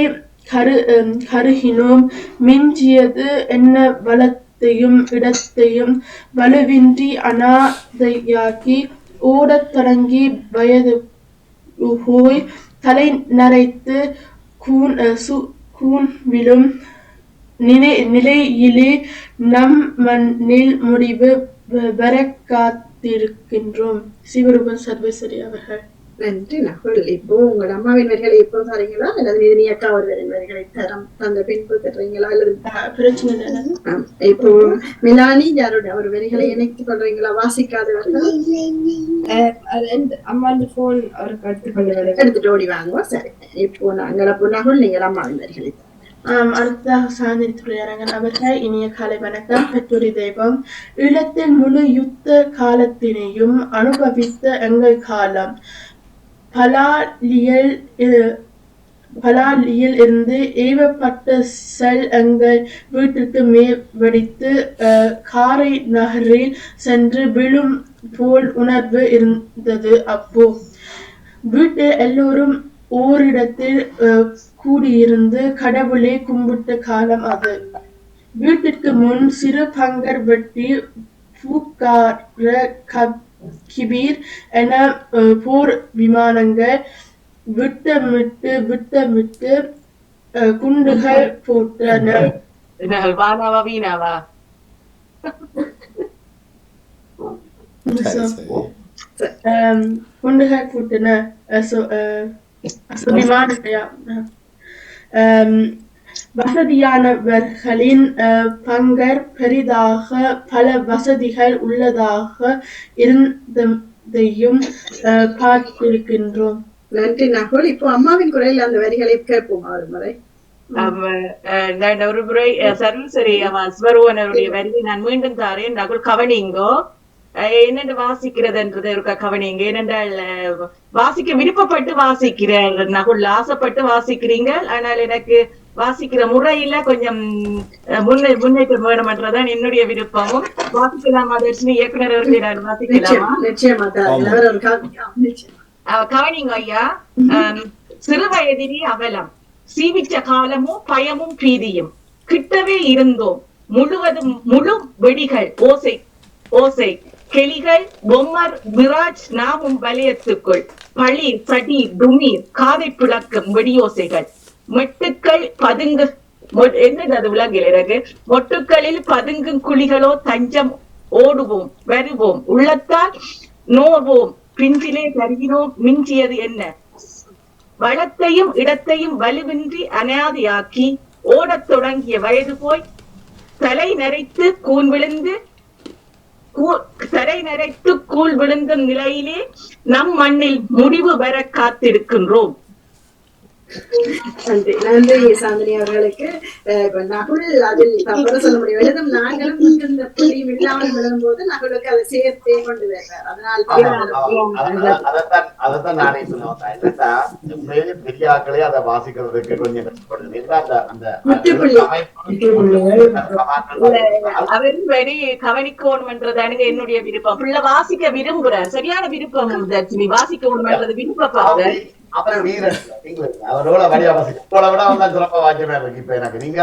கருகினோம் மிஞ்சியது என்ன வளத்தையும் இடத்தையும் வலுவின்றி அனாதையாக்கி ஓடத் தொடங்கி வயது போய் தலை நரைத்து கூன் விழும் நிலையிலே நம் மண்ணில் முடிவு வர காத்திருக்கின்றோம். சிவரூபன் சர்வேஸ்வரி அவர்கள். நன்றி நகுல். இப்போ உங்களோட அம்மாவின் வரிகளை இப்போ தரீங்களா அல்லது நிதினி அக்கா அவர்களின் வரிகளை தந்த பின்பு தர்றீங்களா அல்லது பிரச்சனை? இப்போ மிலானி யாரோட அவர் வரிகளை இணைத்துக் கொள்றீங்களா? வாசிக்காதவர்கள் அம்மா போன் அவருக்கு எடுத்துட்டு ஓடி வாங்குவோம். சரி, இப்போ நாங்கள் நகுல், நீங்கள் அம்மாவின் வரிகளை. அடுத்ததாக சாந்தினி துறையரங்கன் அவர்கள். இனிய காலை வணக்கம். பெற்றோரி தெய்வம் ஈழத்தின் முழு யுத்த காலத்தினையும் அனுபவித்த எங்கள் காலம் பலாலியில் இருந்து ஏவப்பட்ட செல் எங்கள் வீட்டிற்கு வெடித்து காரை நகரில் சென்று விழும் போல் உணர்வு இருந்தது. அப்போ வீட்டில் எல்லோரும் ஓரிடத்தில் கூடியிருந்து கடவுளை கும்பிட்ட காலம் அது. வீட்டிற்கு முன் சிறு பங்கர் வெட்டி பூக்கார கிபீர் என போர் விமானங்கள் விட்டமிட்டு குண்டுகள் போட்டன. Hunde கூட்டின வசதியானவர்களின் பங்கர் பெரிதாக பல வசதிகள் உள்ளதாக இருந்ததையும் பார்த்திருக்கின்றோம். நன்றி நகுல். இப்போ அம்மாவின் குரலில் அந்த வரிகளை கேட்போம் ஒரு முறை. ஒரு முறை சரி ஸ்வரூபனுடைய வரியை நான் மீண்டும் தாரேன். நகுல் கவனிங்கோ, என்னென்று வாசிக்கிறதுன்றது ஒரு கவனிங்க. ஏனென்றால் வாசிக்க விருப்பப்பட்டு வாசிக்கிறேன் நகுல், ஆசைப்பட்டு வாசிக்கிறீங்க. ஆனால் எனக்கு வாசிக்கிற முறையில கொஞ்சம் முன்னேற்றம் வேணும்ன்றதான் என்னுடைய விருப்பமும். வாசிக்கலாமா தர்ஷினி? இயக்குனர் அவர்களை நான் வாசிக்கலாமா? கவனிங்க ஐயா. சிறு வயதிலே அவலம், சீவிச்ச காலமும் பயமும் பீதியும், கிட்டவே இருந்தோம் முழுவதும் முழு வெடிகள் ஓசை கெளிகள் பொம்மர் மிராஜ் நாமும் வலயத்துக்குள் பழி சடி துமீர் காதை பிளக்கும் வெடியோசைகள் மெட்டுக்கள் பதுங்கு என்னது விலங்கில் எனக்கு மொட்டுக்களில் பதுங்கும் குழிகளோ தஞ்சம் ஓடுவோம் வருவோம் உள்ளத்தால் நோவோம் பிஞ்சிலே கருகினோம் மிஞ்சியது என்ன வளத்தையும் இடத்தையும் வலுவின்றி அனாதையாக்கி ஓடத் தொடங்கிய வயது போய் தலை நரைத்து கூழ் விழுந்தும் நிலையிலே நம் மண்ணில் முடிவு வர காத்திருக்கின்றோம். நன்றி நன்றி சாந்தினி அவர்களுக்கு. நகுல் அதில் தவறு சொல்ல முடியும். எழுதும் நாங்களும் இந்த புரியும் இல்லாமல் விழும் போது நகுலுக்கு அதை சேர்த்தே கொண்டு வருவார். அதத்தான் நானே சொல்லுவேன். பெரிய ஆக்களே அதை வாசிக்கிறதுக்கு கொஞ்சம் அவரும் வரி கவனிக்கணும்ன்றதானுங்க என்னுடைய விருப்பம். பிள்ளை வாசிக்க விரும்புறார், சரியான விருப்பம். வாசிக்கணும்ன்றது விருப்பப்படுற அவரோட வழியா வாசிக்க விட வந்தா சிறப்பா வாக்கியமே இருக்கு. இப்ப எனக்கு நீங்க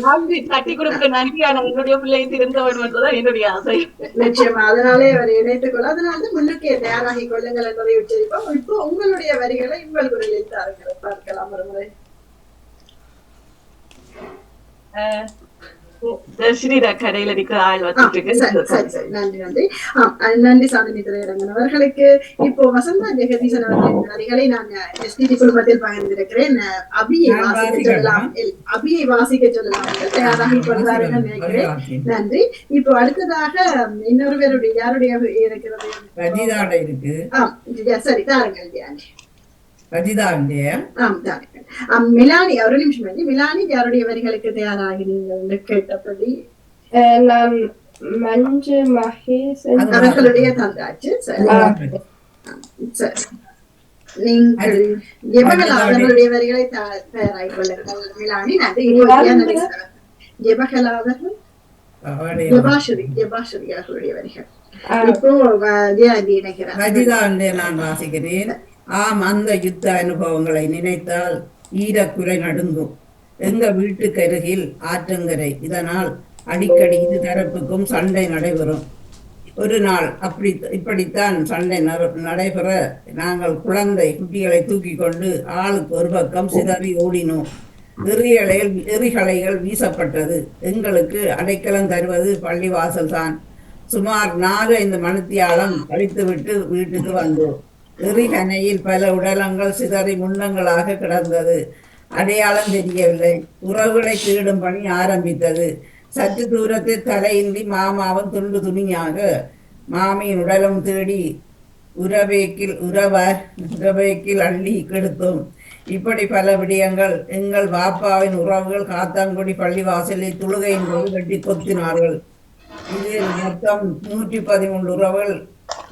நன்றி தட்டி கொடுக்க நன்றியான என்னுடைய பிள்ளை திருந்த வேண்டும் என்றுதான் என்னுடைய ஆசை. நிச்சயமா அதனாலே அவர் இணைத்துக் கொள்ள, அதனால முன்னுக்கே தயாராகி கொள்ளுங்கள் என்பதை உச்சரிப்போம். இப்போ உங்களுடைய வரிகளை உங்கள் குரலில் தாருங்கள், பார்க்கலாம் ஒரு முறை. கடையில இருக்கிற ஆள் வச்சுட்டு நன்றி நன்றி. நன்றி சாந்தினி திரையரங்கன் அவர்களுக்கு. இப்போ வசந்தா ஜெகதீசன் அவர்களின் வரிகளை நான் எஸ்டிடி குழுமத்தில் பகிர்ந்திருக்கிறேன். அபியை வாசிக்க சொல்லலாம் தயாராகி கொள்வார்கள் நினைக்கிறேன். நன்றி. இப்போ அடுத்ததாக இன்னொருவருடைய யாருடைய இருக்கிறது? சரி தாருங்கள் தியானி. மிலானி ஒரு நிமிஷம். மிலானி யாருடைய வரிகளுக்கு தயாராகி நீங்கள் கேட்டபடி? நான் மஞ்சு மகேஷ் அவர்களுடைய தந்தாச்சு. நீங்கள் ஜெபகலாவர்களுடைய வரிகளை தயாராகி கொள்ளுங்கள் மிலானி. நன்றி. ஜெபகலாவர்கள் ஜபாஸ்வரி அவர்களுடைய வரிகள் இப்போ நான் வாசிக்கிறேன். ஆம், அந்த யுத்த அனுபவங்களை நினைத்தால் ஈரக்குறை நடுங்கும். எங்க வீட்டுக்கு அருகில் ஆற்றங்கரை, இதனால் அடிக்கடி இரு தரப்புக்கும் சண்டை நடைபெறும். ஒரு நாள் இப்படித்தான் சண்டை நடைபெற நாங்கள் குழந்தை குட்டிகளை தூக்கி கொண்டு ஆளுக்கு ஒரு பக்கம் சிதறி ஓடினோம். எரிகளைகள் வீசப்பட்டது. எங்களுக்கு அடைக்கலம் தருவது பள்ளிவாசல் தான். சுமார் 4-5 மணித்தியாலம் கழித்துவிட்டு வீட்டுக்கு வந்தோம். எரிகணையில் பல உடலங்கள் சிதறி முன்னங்களாக கிடந்தது. அடையாளம் தெரியவில்லை. உறவுகளை தேடும் பணி ஆரம்பித்தது. சற்று தூரத்தில் தலையின்றி மாமாவும் துண்டு துணியாக மாமியின் உடலும் தேடி உறவேக்கில் அள்ளி கெடுத்தோம். இப்படி பல விடயங்கள். எங்கள் பாப்பாவின் உறவுகள் காத்தான்குடி பள்ளிவாசலில் தொழுகையின் போது வெட்டி கொத்தினார்கள். இதில் மொத்தம் 113 உறவுகள்.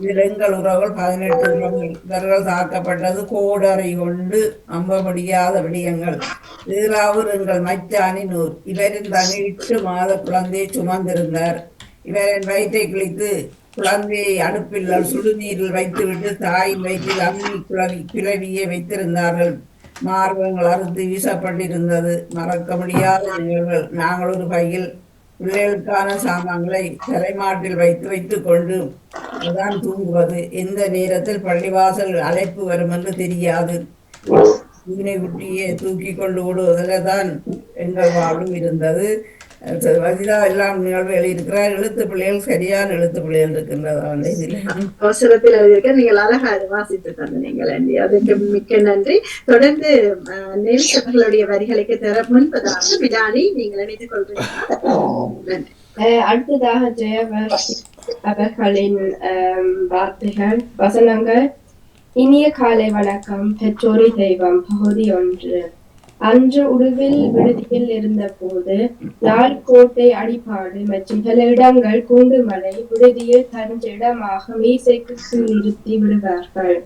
இதில் எங்கள் உறவுகள் 18 உறவுகள். இவர்கள் தாக்கப்பட்டது கோடரை கொண்டு நம்ப முடியாத விடயங்கள். ஈராவூர் எங்கள் மச்சானின் ஊர். இவரின் தனி 8 மாத குழந்தையை சுமந்திருந்தார். இவரின் வயிற்றை கிழித்து குழந்தையை அடுப்பில் சுடுநீரில் வைத்துவிட்டு தாயின் வயிற்றில் அம்மி கிளவியை வைத்திருந்தார்கள். மார்பகங்கள் அறுத்து வீசப்பட்டிருந்தது. மறக்க முடியாத நிகழ்வுகள். நாங்கள் ஒரு பையில் பிள்ளைகளுக்கான சாமான்களை தலைமாட்டில் வைத்துக் கொண்டு தான் தூங்குவது. எந்த நேரத்தில் பள்ளிவாசல் அழைப்பு வரும் என்று தெரியாது. குட்டியை தூக்கி கொண்டு ஓடுவதில் தான் எங்கள் வாழ்வும் இருந்தது. வஜிதா எல்லாம் நிகழ்வுகள் இருக்கிறார். எழுத்து பிள்ளைகள் சரியான எழுத்து பிள்ளைகள் இருக்கின்றதான இதில் அவசரத்தில் எழுதியிருக்க நீங்கள் அழகா அதை வாசித்து தந்து நீங்கள் அதுக்கு மிக்க நன்றி. தொடர்ந்து நேசர்களுடைய வரிகளுக்கு தர முன்பதாக விடானி நீங்கள் இணைத்துக் கொள்றீங்களா? நன்றி. அடுத்ததாக ஜெயவர்ஷி அவர்களின் வார்த்தைகள் வசனங்கள். இனிய காலை வணக்கம். பெற்றோரி தெய்வம் பகுதி 1. அன்று உடுவில் விடுதியில் இருந்த போது நாள்கோட்டை அடிப்பாடு மற்றும் பல இடங்கள் கூண்டுமலை விடுதியில் தஞ்ச இடமாக மீசைக்கு நிறுத்தி விடுவார்கள்.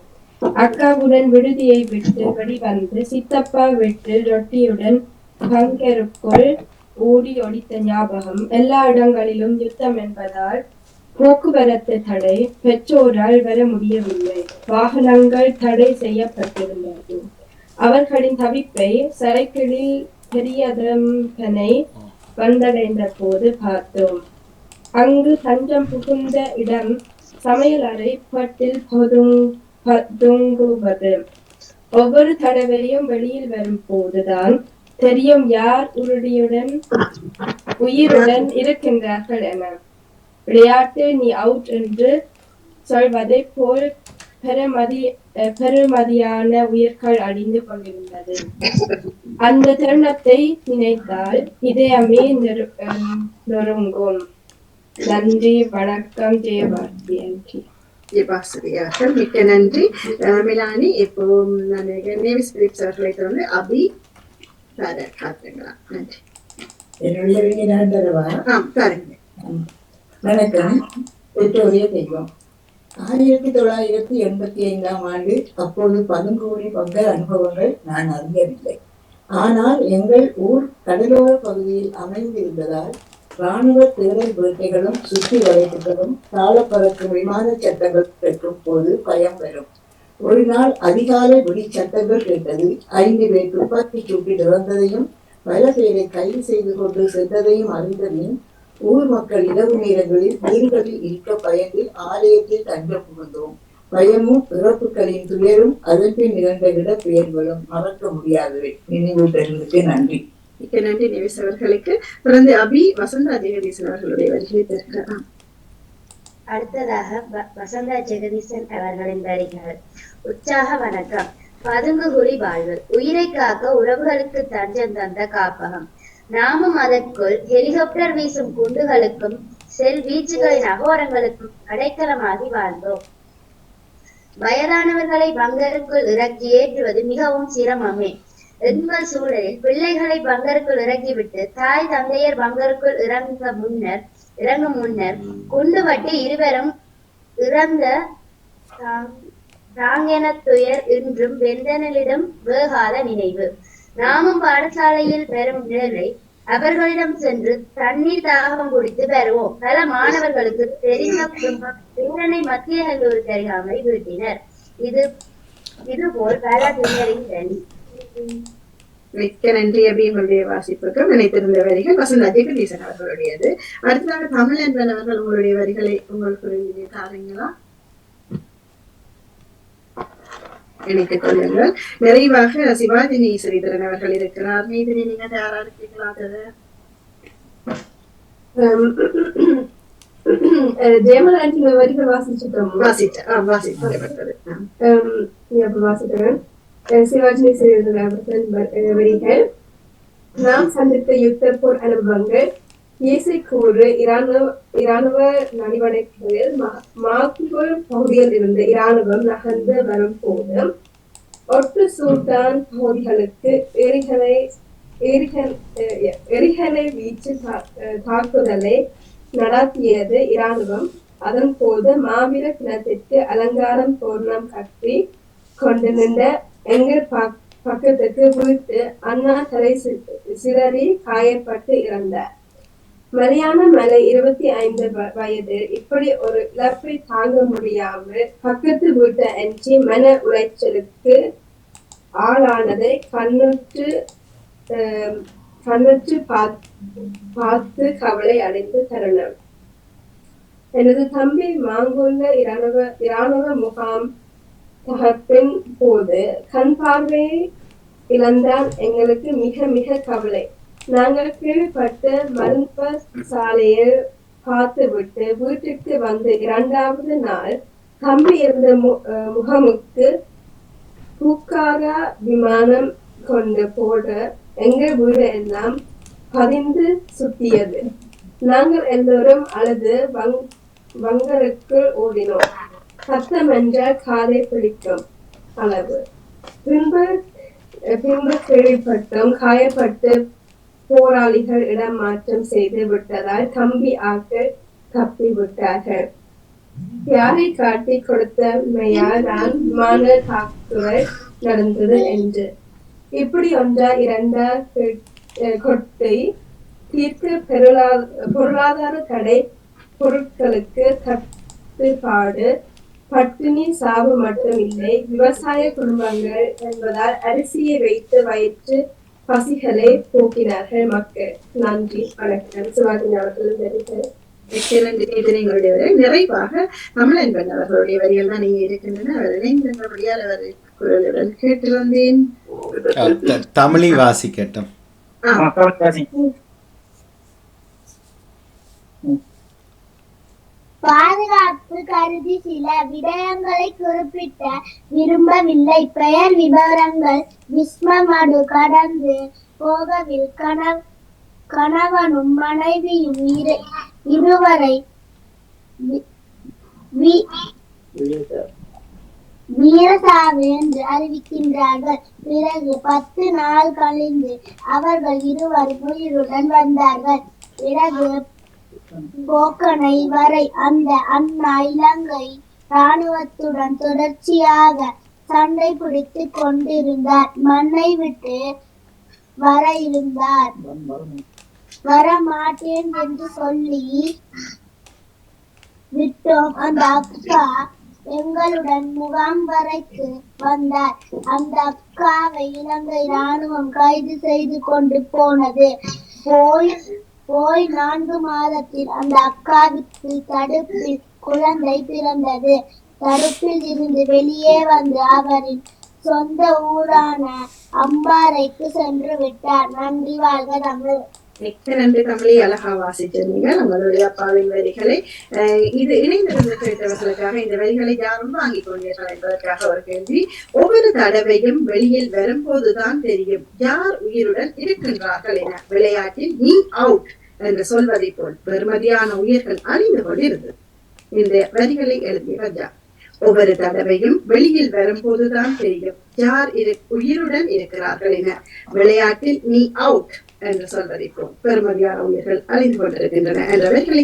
அக்காவுடன் விடுதியை விட்டு வெளிவந்து சித்தப்பா விட்டு ரொட்டியுடன் பங்கருக்குள் ஓடி ஒடித்த ஞாபகம். எல்லா இடங்களிலும் யுத்தம் என்பதால் போக்குவரத்து தடை. பெற்றோரால் வர முடியவில்லை. வாகனங்கள் தடை செய்யப்பட்டிருந்தது. அவர்களின் தவிப்பை சைக்கிளில் பெரியதம்பனை வந்தடைந்த போது பார்த்தோம். அங்கு தஞ்சம் புகுந்த இடம் சமையல் அறை பட்டில் பதுங்குவது. ஒவ்வொரு தடவையும் வெளியில் வரும் போதுதான் தெரியும் யார் உயிருடன் இருக்கின்றார்கள் என. விளையாட்டு நீ அவுட் என்று சொல்வதை போல் பெருமதியான உயிர்கள் அழிந்து கொண்டிருந்தது. அந்த தருணத்தை நினைத்தால் இதயமே நொறுங்கும். நன்றி, வணக்கம். ஜெயபாரதி. ஜெயபாஸ்திரியார்கள் மிக்க நன்றி. மிலானி, இப்போ நான் நேவிஸ் பிலிப்ஸ் அவர்களை தொடர்ந்து அபி காத்துங்களா? நன்றி. வணக்கம். பெற்றோரிய தெய்வம். 1985ஆம் ஆண்டு அப்போது பதுங்கோடி பங்கர் அனுபவங்கள் நான் அறியவில்லை. ஆனால் எங்கள் ஊர் கடலோர பகுதியில் அமைந்திருந்ததால் இராணுவ தேடல் வேட்டைகளும் சுற்றி வளைப்புகளும் தாளப்பறக்கும் விமான சட்டங்கள் பெற்றும் போது பயம் வரும். ஒரு நாள் அதிகாலை வெடி சட்டங்கள் கேட்டது. 5 பேர் துப்பாக்கி சூட்டில் இறந்ததையும் பல பேரை கைது செய்து கொண்டு சென்றதையும் அறிந்ததையும் ஊர் மக்கள் இரவு நேரங்களில் வீடுகளில் இருக்க பயந்து ஆலயத்தில் தஞ்சம் புகுந்தோம். பயமும் இறப்புகளின் துயரும் அதன்பின் நிகழ்ந்த இடப்பெயர்களும் மறக்க முடியாதவை. நினைவூட்டலுக்கு நன்றி. மிக்க நன்றி நேவிஸ் அவர்களுக்கு. தொடர்ந்து அபி வசந்தா ஜெகதீசன் அவர்களுடைய வரிகளை திறக்கலாம். அடுத்ததாக வசந்தா ஜெகதீசன் அவர்களின் வரிகள். உற்சாக வணக்கம். பதுங்குகுழி வாழ்வு. உயிரை காக்க உறவுகளுக்கு தஞ்சம் தந்த காப்பகம். நாமும் அதற்குள் ஹெலிகாப்டர் வீசும் குண்டுகளுக்கும் செல் வீச்சுகளின் அகோரங்களுக்கும் அடைக்கலமாகி வாழ்ந்தோம். வயதானவர்களை பங்கருக்குள் இறக்கி ஏற்றுவது மிகவும் சிரமமே. எங்கள் சூழலில் பிள்ளைகளை பங்கருக்குள் இறக்கிவிட்டு தாய் தந்தையர் பங்கருக்குள் இறங்கும் முன்னர் குண்டு வட்டி இருவரும் இறந்த தாங்கென துயர் இன்றும் வெந்தனலிடம் வேகாத நினைவு. நாமும் பாடசாலையில் பெறும் நிழலை அவர்களிடம் சென்று தண்ணீர் தாகம் குடித்து பெறுவோம். பல மாணவர்களுக்கு தெரிந்த பேரனை மத்திய கல்லூரி தெரியாமல் வீட்டினர். இதுபோல் பல பின்னரின். மிக்க நன்றி அபி, உங்களுடைய வாசிப்புக்கு. நினைத்திருந்த வரிகள் வசந்தா ஜெகதீசன் அவர்களுடையது. அடுத்ததாக தமிழ் என்பன் அவர்கள் உங்களுடைய வரிகளை உங்களுக்கு தாரீங்களா? இணைத்துக் கொள்ளுங்கள். நிறைவாக சிவாஜினி ஸ்ரீதரன் அவர்கள் இருக்கிறார். நீதினி, நீங்க தயாரா இருக்கீங்களா? ஜெயமலாண்டி வரிகள் வாசிச்சுட்டோம். வாசிக்கிறேன். சிவாஜினி ஸ்ரீதரன் அவர்கள் வரிகள். நாம் சந்தித்த யுத்த போர் அனுபவங்கள். இயேசை கூறு இராணுவ நடிவடைகளில் மாக்குள் பகுதியில் இருந்து இராணுவம் நகர்ந்து வரும் போது ஒட்டு சூட்டான் பகுதிகளுக்கு எரிகணை வீச்சு தாக்குதலை நடத்தியது இராணுவம். அதன் போது மாவீர கிணத்திற்கு அலங்காரம் தோரணம் கட்டி கொண்டு நின்ற எங்கள் பக்கத்துக்கு விழுத்து அண்ணா தலை சிதறி காயப்பட்டு இறந்தார். மலையான மலை 25 வயது இப்படி ஒரு இழப்பை தாங்க முடியாமல் பக்கத்து வீட்டு அஞ்சி மன உளைச்சலுக்கு ஆளானதை கண்ணுற்று பார்த்து கவலை அடைந்து தருணம். எனது தம்பி மாங்குள்ள இராணுவ முகாம் தகப்பின் போது கண் பார்வையை இழந்தான். எங்களுக்கு மிக மிக கவலை. நாங்கள் கீழ்பட்டு மருத்துவ சாலையில் பார்த்துவிட்டு வீட்டுக்கு வந்து 2வது நாள் தம்பி இருந்த முகாமுக்கு பூக்காரா விமானம் கொண்டு போட எங்கள் வீடு எல்லாம் பதிந்து சுத்தியது. நாங்கள் எல்லோரும் அழுது வங்கருக்கு ஓடினோம். சத்தம் என்றால் காதை பிடிக்கும் அளவு. பின்பு கேள்விப்பட்டோம் காயப்பட்டு போராளிகள் இடம் மாற்றம் செய்து விட்டதால் தம்பி ஆட்கள் தப்பி விட்டார்கள். யாரை காட்டி கொடுத்தமையால் நான் விமான தாக்குதல் நடந்தது என்று. இப்படி ஒன்றா இரண்டா கொட்டை தீர்க்க பொருளாதார தடை, பொருட்களுக்கு தட்டுப்பாடு, பட்டினி சாவு மட்டும் இல்லை, விவசாய குடும்பங்கள் என்பதால் அரிசியை வைத்து வயிற்று பசிகளை போக்கினார்கள் மக்கள். நன்றி, வணக்கம். சிவாஜி அவர்கள் எங்களுடைய நிறைவாக தமிழன்பன் அவர்களுடைய வரிகள் தான் நீங்க இருக்கின்றன. அவர் இணைந்தபடியால் அவர் குரலுடன் கேட்டு வந்தேன். தமிழை வாசிக்கட்டும். பாதுகாப்பு கருதி சில விடயங்களை குறிப்பிட்ட விரும்பவில்லை. பெயர் விவரங்கள் விஸ்மமடு கடந்து போகவில் கணவனும் மனைவியும் இருவரை வீரசாவு என்று அறிவிக்கின்றார்கள். பிறகு 10 நாள் கழிந்து அவர்கள் இருவரும் உயிருடன் வந்தார்கள். பிறகு போக்கனை வரை அந்த அண்ணா இலங்கை இராணுவத்துடன் தொடர்ச்சியாக சண்டை பிடித்துக் கொண்டிருந்தார். மண்ணை விட்டு வர இருந்தார். வரமாட்டேன் என்று சொல்லி விட்டோம். அந்த அக்கா எங்களுடன் முகாம் வரைக்கு வந்தார். அந்த அக்காவை இலங்கை இராணுவம் கைது செய்து கொண்டு போனது. போய் 4 மாதத்தில் அந்த அக்காவுக்கு தடுப்பில் குழந்தை பிறந்தது. தடுப்பில் இருந்து வெளியே வந்து அவரின் சொந்த ஊரான அம்பாறைக்கு சென்று விட்டார். நன்றி, வாழ்க தமிழ். மிக்க நன்றி தமிழை, அழகா வாசிச்சிருந்தீங்க நம்மளுடைய அப்பாவின் வரிகளை. இது இணைந்திருந்து கேட்டவர்களுக்காக இந்த வரிகளை யாரும் வாங்கிக் கொண்டீர்கள் என்பதற்காக ஒரு கேள்வி. ஒவ்வொரு தடவையும் வெளியில் வரும்போதுதான் தெரியும் யார் உயிருடன் இருக்கின்றார்கள் என. விளையாட்டில் நீ அவுட் என்று சொல்வதை போல் பெருமதியான உயிர்கள் அழிந்து கொண்டிருந்தது. இந்த வரிகளை எழுதியவர் யார்? ஒவ்வொரு தடவையும் வெளியில் வரும்போதுதான் தெரியும் யார் உயிருடன் இருக்கிறார்கள் என. விளையாட்டில் நீ அவுட் என்று சொல்வதை போல் பெருமதியான உயிர்கள் அழிந்து கொண்டிருக்கின்றன என்ற வரிகளை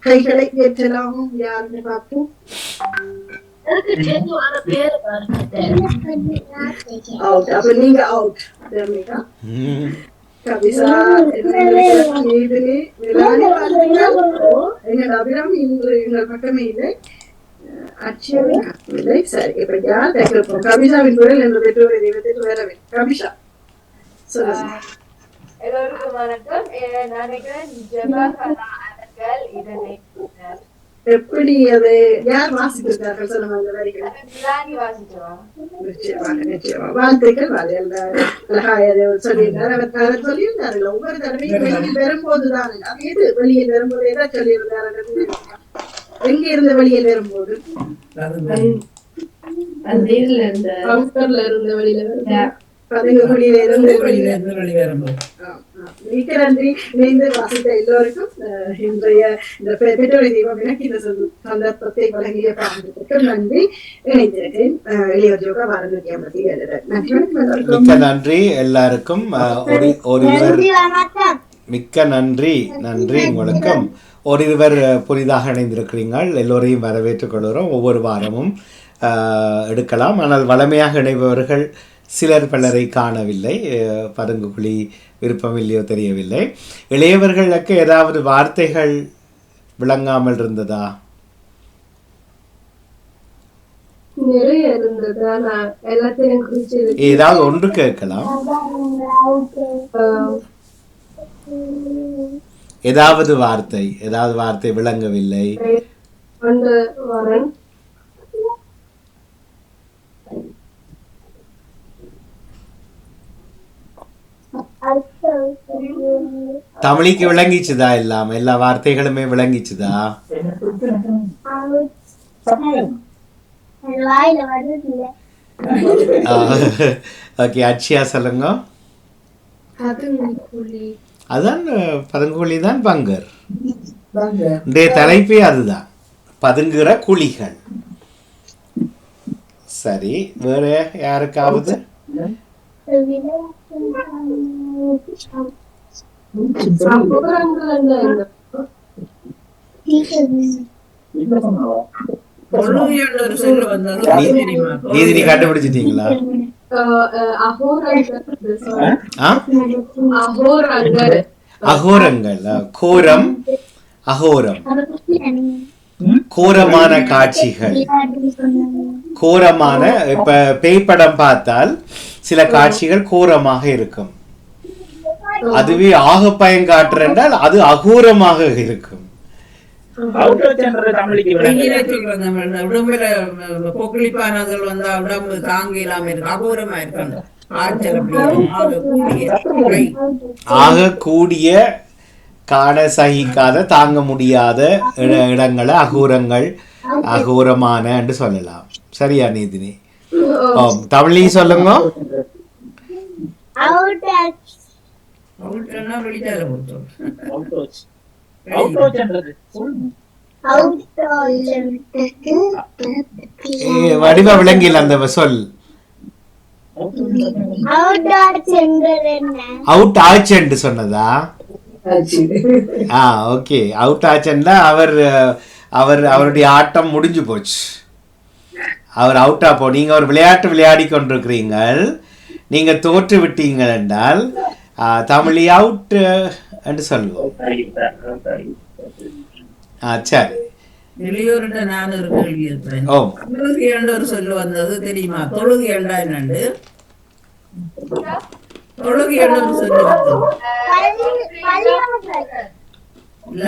கைகளை ஏற்றலாமும் யாருன்னு பார்ப்போம். அவுட். அப்ப நீங்க அவுட். கவிசா எங்கள் அபிராமி இன்று எங்கள் பக்கமே இல்லை. அச்சயம் இல்லை. சரி, இப்ப யார் கேட்கிறோம்? கவிசாவின் குரல் என்ற பெற்றோரை தெய்வத்தில் வரவே. கவிஷா சொல்லுங்க. எல்லோருக்கும் வணக்கம். நினைக்கிறேன் ஜெபகலா அவர்கள் இதனை எப்படி அதை யார் வாசித்திருக்கார்கள் சொல்லுங்க. அந்த வரிகள் நிச்சயமாக வாழ்த்துக்கள். சொல்லியிருந்தார். அவர் சொல்லியிருந்தார்கள் ஒவ்வொரு தடவையும் வெளியில் வரும்போதுதான். அது எது வெளியில் வரும்போது எதை சொல்லியிருந்தார்கள்? எங்க இருந்த வெளியில் வரும்போது இருந்த வெளியில மிக்க நன்றி. இணைந்து வாசித்த எல்லோருக்கும் இன்றைய இந்த பெற்றோரை தெய்வம் எனக்கு இந்த சந்தர்ப்பத்தை வழங்கிய பாடத்திற்கு நன்றி. இணைந்திருக்கிறேன் இளையோர் யோகா வாரநூற்றி 57. மிக்க நன்றி எல்லாருக்கும். மிக்க நன்றி. நன்றி உங்களுக்கும். ஒருவர் புதிதாக இணைந்திருக்கிறீர்கள். எல்லோரையும் வரவேற்றுக் கொள்கிறோம். ஒவ்வொரு வாரமும் எடுக்கலாம். ஆனால் வளமையாக இணைபவர்கள் சிலர் பலரை காணவில்லை. பதுங்குகுழி விருப்பம் இல்லையோ தெரியவில்லை. இளையவர்களுக்கு ஏதாவது வார்த்தைகள் விளங்காமல் இருந்ததா? நிறைய இருந்தது. எல்லாத்தையும் குறிச்சு ஏதாவது ஒன்று கேட்கலாம். ஏதாவது வார்த்தை விளங்கவில்லை. தமிழுக்கு விளங்கிச்சுதா எல்லாம் எல்லா வார்த்தைகளுமே விளங்கிச்சுதா? ஓகே, அட்சியா சொல்லுங்க. அதான் பதுங்குழி தான் பங்கர். இன்றைய தலைப்பே அதுதான், பதுங்குற குழிகள். சரி, வேற யாருக்காவது? நீதி கண்டுபிடிச்சிட்டீங்களா? அகோரங்கள், கோரம், அகோரம், கோரமான காட்சிகள். கோரமான, இப்ப பேய்ப்படம் பார்த்தால் சில காட்சிகள் கோரமாக இருக்கும். அதுவே ஆக பயங்காற்று என்றால் அது அகோரமாக இருக்கும். கொக்களிப்பானங்கள் வந்தா உடம்பு தாங்க இல்லாம இருக்கு, அகோரமா இருக்காங்க. ஆக கூடிய, காண சகிக்காத, தாங்க முடியாத இடங்களை அகோரங்கள், அகோரமான என்று சொல்லலாம். சரியா நீதினி? தமிழையும் சொல்லுங்க. வடிவ விளங்கில் அந்த சொல். அவுட் ஆச்சு என்று சொன்னதா? ஓகே, அவுட் ஆச்சுன்னா அவருடைய ஆட்டம் முடிஞ்சு போச்சு, அவர் அவுட்டா போ. நீங்க ஒரு விளையாட்டு விளையாடி கொண்டிருக்கிறீங்கள், நீங்க தோற்று விட்டீங்கள் என்றால் தமிழி அவுட் என்று சொல்லுவோம். சரி, நான் ஒரு கேள்வி இருக்கிறேன். தொழுகை ஒரு சொல்லு வந்தது தெரியுமா? தொழுகை என்றா என்னண்டு? தொழுகை ஒரு சொல்லு வந்தது இல்ல,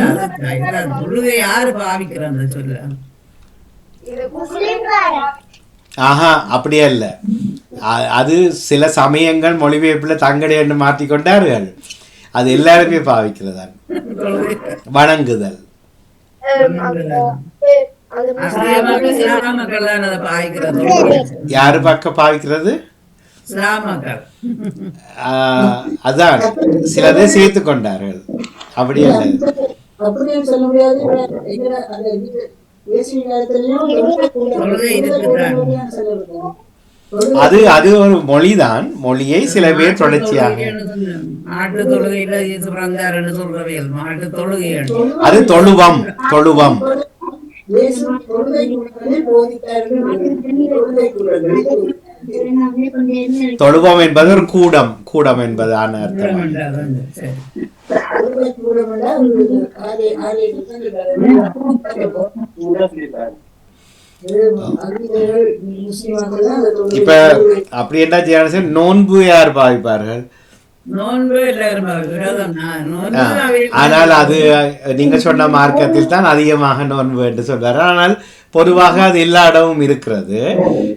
தொழுகை யாரு பாவிக்கிற அந்த சொல்லு? ஆஹா, அப்படியே இல்ல. அது சில சமயங்கள் மொழிபெயர்ப்புல தங்கடை என்று மாற்றிக்கொண்டார்கள். அது எல்லாருமே பாவிக்கிறதா? வணங்குதல். யாரு பக்கம் பாவிக்கிறது? அதான் சிலதை சேர்த்து கொண்டார்கள். அப்படியே சொல்ல முடியாது. அது அது ஒரு மொழிதான். மொழியை சில பேர் தொடர்ச்சியாக அது தொழுவம். தொழுவம் தொழுவம் என்பது ஒரு கூடம். கூடம் என்பதான அர்த்தம். இப்ப அப்படி என்ன செய்யணும்? நோன்பு யார் பாவிப்பார்கள்? ஆனால் அது நீங்க சொன்ன மார்க்கத்தில் தான் அதிகமாக நோன்பு என்று சொல்வார். ஆனால் பொதுவாக அது எல்லா இடமும் இருக்கிறது.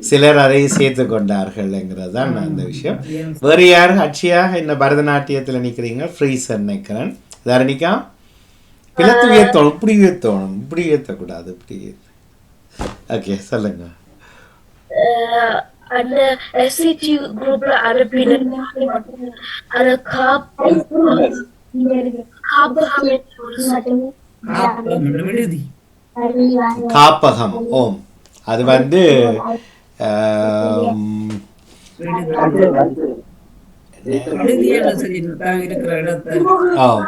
சிலர் அதை சேர்த்து கொண்டார்கள் என்கிறது தான் அந்த விஷயம். வேறு யார்? அட்சியா, என்ன பரதநாட்டியத்தில் நிற்கிறீங்க? ஃப்ரீசர் நிற்கிறேன். தரணிக்கா, பிளத்து உயர்த்தணும், இப்படி உயர்த்தணும், இப்படி உயர்த்தக்கூடாது, இப்படி. ஓகே, சொல்லுங்க. அந்த எஸ்சிடி குரூப்ல அரபில அத காப்பகம். ஓம், அது வந்து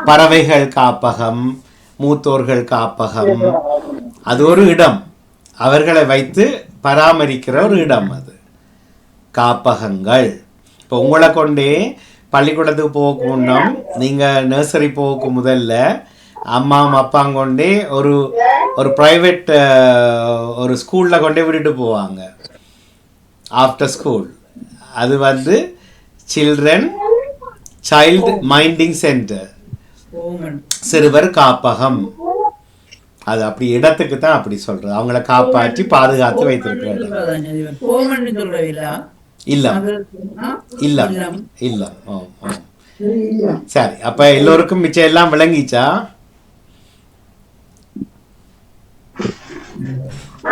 பறவைகள் காப்பகம், மூத்தோர்கள் காப்பகம். அது ஒரு இடம், அவர்களை வைத்து பராமரிக்கிற ஒரு இடம். அது காப்பகங்கள். இப்போ உங்களை கொண்டே பள்ளிக்கூடத்துக்கு போக முன்னம், நீங்கள் நர்சரி போக முதல்ல அம்மா அப்பாங்க கொண்டே ஒரு ப்ரைவேட் ஒரு ஸ்கூலில் கொண்டே விட்டுட்டு போவாங்க, ஆஃப்டர் ஸ்கூல். அது வந்து சைல்டு மைண்டிங் சென்டர், சிறுவர் காப்பகம். அது அப்படி இடத்துக்கு தான் அப்படி சொல்றது, அவங்கள காப்பாற்றி பாதுகாத்து வைத்திருக்கிற இடம். இல்லம், இல்லம், இல்லம். சரி, அப்ப எல்லோருக்கும் மிச்சம் எல்லாம் விளங்கிச்சா?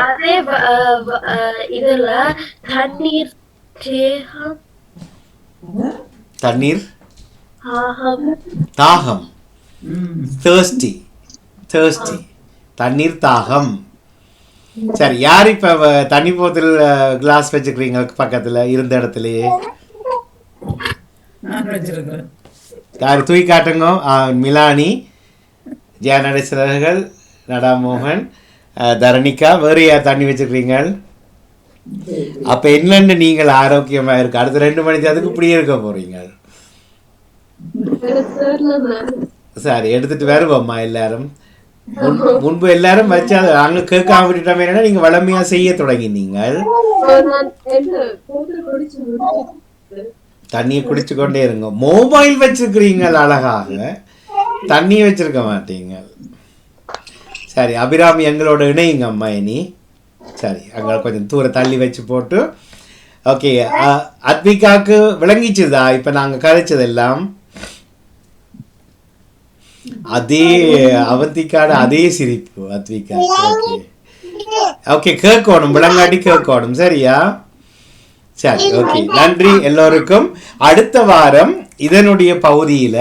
அதே இதுல தண்ணீர் தேகம் தண்ணீர் தாகம் தாகம் thirsty தண்ணீர் தாகம். சரி, யார் இப்ப தண்ணி போத்தல் கிளாஸ் வச்சுக்கிறீங்க பக்கத்துல இருந்த இடத்துலயே? யார் தூக்கி காட்டுங்க? மிலானி, ஜெயநடேஸ்வரர்கள், நடாமோகன், தரணிகா, வேறு யார் தண்ணி வச்சுக்கிறீங்க? அப்ப என்னன்னு நீங்கள் ஆரோக்கியமா இருக்கு. அடுத்த 2 மணிக்கு அதுக்கு இப்படியே இருக்க போறீங்க. சரி, எடுத்துட்டு வருவோம்மா எல்லாரும். முன்பு எல்லாரும் வச்சு அதை அங்க கேட்காம விட்டுட்டோம். என்னன்னா நீங்க வளமையா செய்ய தொடங்கினீங்க. தண்ணியை குடிச்சு கொண்டே இருங்க. மொபைல் வச்சிருக்கிறீங்க அழகாக, தண்ணியை வச்சிருக்க மாட்டீங்க. சரி, அபிராமி எங்களோட இணையுங்க அம்மா. இனி சரி, அங்கே கொஞ்சம் தூர தள்ளி வச்சு போட்டு. ஓகே, அத்விகாவுக்கு விளங்கிச்சுதா இப்ப நாங்க கதைச்சதெல்லாம்? அதே அவந்திக்கான அதே சிரிப்பு அத்விகா. ஓகே, கேட்கணும், விளங்காட்டி கேட்கணும். சரியா? சரி, ஓகே, நன்றி எல்லோருக்கும். அடுத்த வாரம் இதனுடைய பகுதியில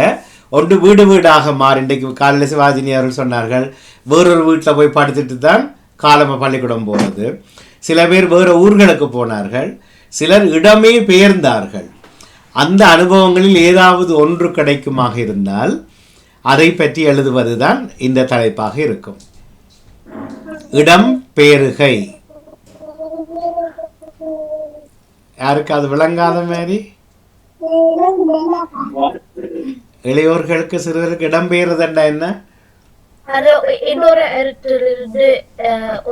ஒன்று வீடு வீடாக மாறி. இன்றைக்கு காலையில் சிவாஜினி அவர்கள் சொன்னார்கள், வேறொரு வீட்டில் போய் படுத்துட்டு தான் காலமாக பள்ளிக்கூடம் போகிறது. சில பேர் வேறு ஊர்களுக்கு போனார்கள், சிலர் இடமே பெயர்ந்தார்கள். அந்த அனுபவங்களில் ஏதாவது ஒன்று கிடைக்குமாக இருந்தால் அதை பற்றி எழுதுவதுதான் இந்த தலைப்பாக இருக்கும். இடம் பெயர்கை. யாருக்கு அது விளங்காத மாதிரி? இளையோர்களுக்கு சிறுவருக்கு இடம் பெயர்தண்டா என்ன? இன்னொரு இடத்திலிருந்து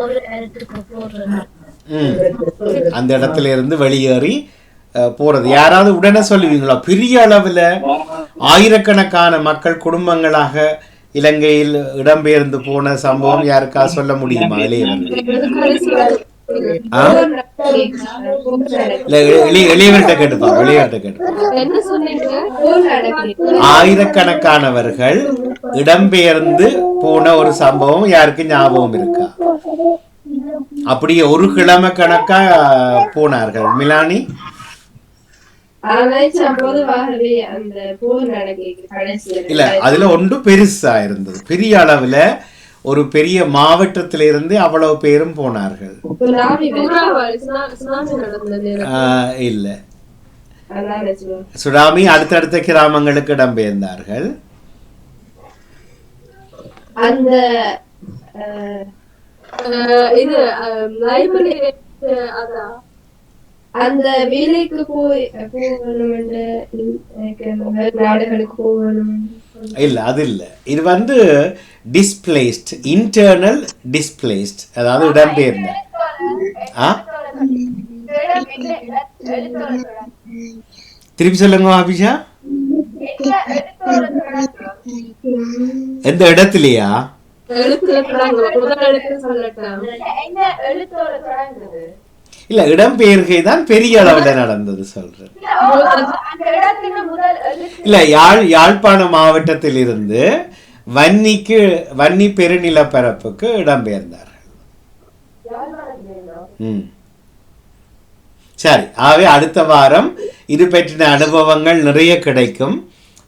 ஒரு இடத்துக்கு போறது. அந்த இடத்துல இருந்து வெளியேறி போறது. யாராவது உடனே சொல்லுவீங்களா? பெரிய அளவுல ஆயிரக்கணக்கான மக்கள் குடும்பங்களாக இலங்கையில் இடம்பெயர்ந்து போன சம்பவம் யாருக்கா சொல்ல முடியுமா? இளையவர்கிட்ட கேட்டுப்பா, இளையவர்கிட்ட கேட்டுப்பா. ஆயிரக்கணக்கானவர்கள் இடம்பெயர்ந்து போன ஒரு சம்பவம் யாருக்கு ஞாபகம் இருக்கா? அப்படியே ஒரு கிழமை கணக்கா போனார்கள். மிலானி? இல்ல, அதுல ஒன்று பெருசா இருந்தது. பெரிய அளவுல ஒரு பெரிய மாவட்டத்திலிருந்து அவ்வளவு பேரும் போனார்கள். இல்ல, சுனாமி அடுத்தடுத்த கிராமங்களுக்கு இடம்பெயர்ந்தார்கள். அந்த இது அந்த வேலைக்கு போகணும், நாடுகளுக்கு போகணும். இல்ல, அது இல்ல. இது வந்து டிஸ்பிளேஸ்ட், இன்டர்னல் டிஸ்பிளேஸ்ட், அதாவது இடம்பெயர்ந்த. திருப்பி சொல்லுங்க அபிஷா. எந்த இடத்துலயா? இல்ல, இடம்பெயர்கை தான் பெரிய அளவுல நடந்தது சொல்றேன். இல்ல, யாழ்ப்பாண மாவட்டத்தில் இருந்து வன்னி பெருநிலப்பரப்புக்கு இடம்பெயர்ந்தார்கள். சரி, ஆகவே அடுத்த வாரம் இது பற்றின அனுபவங்கள் நிறைய கிடைக்கும்.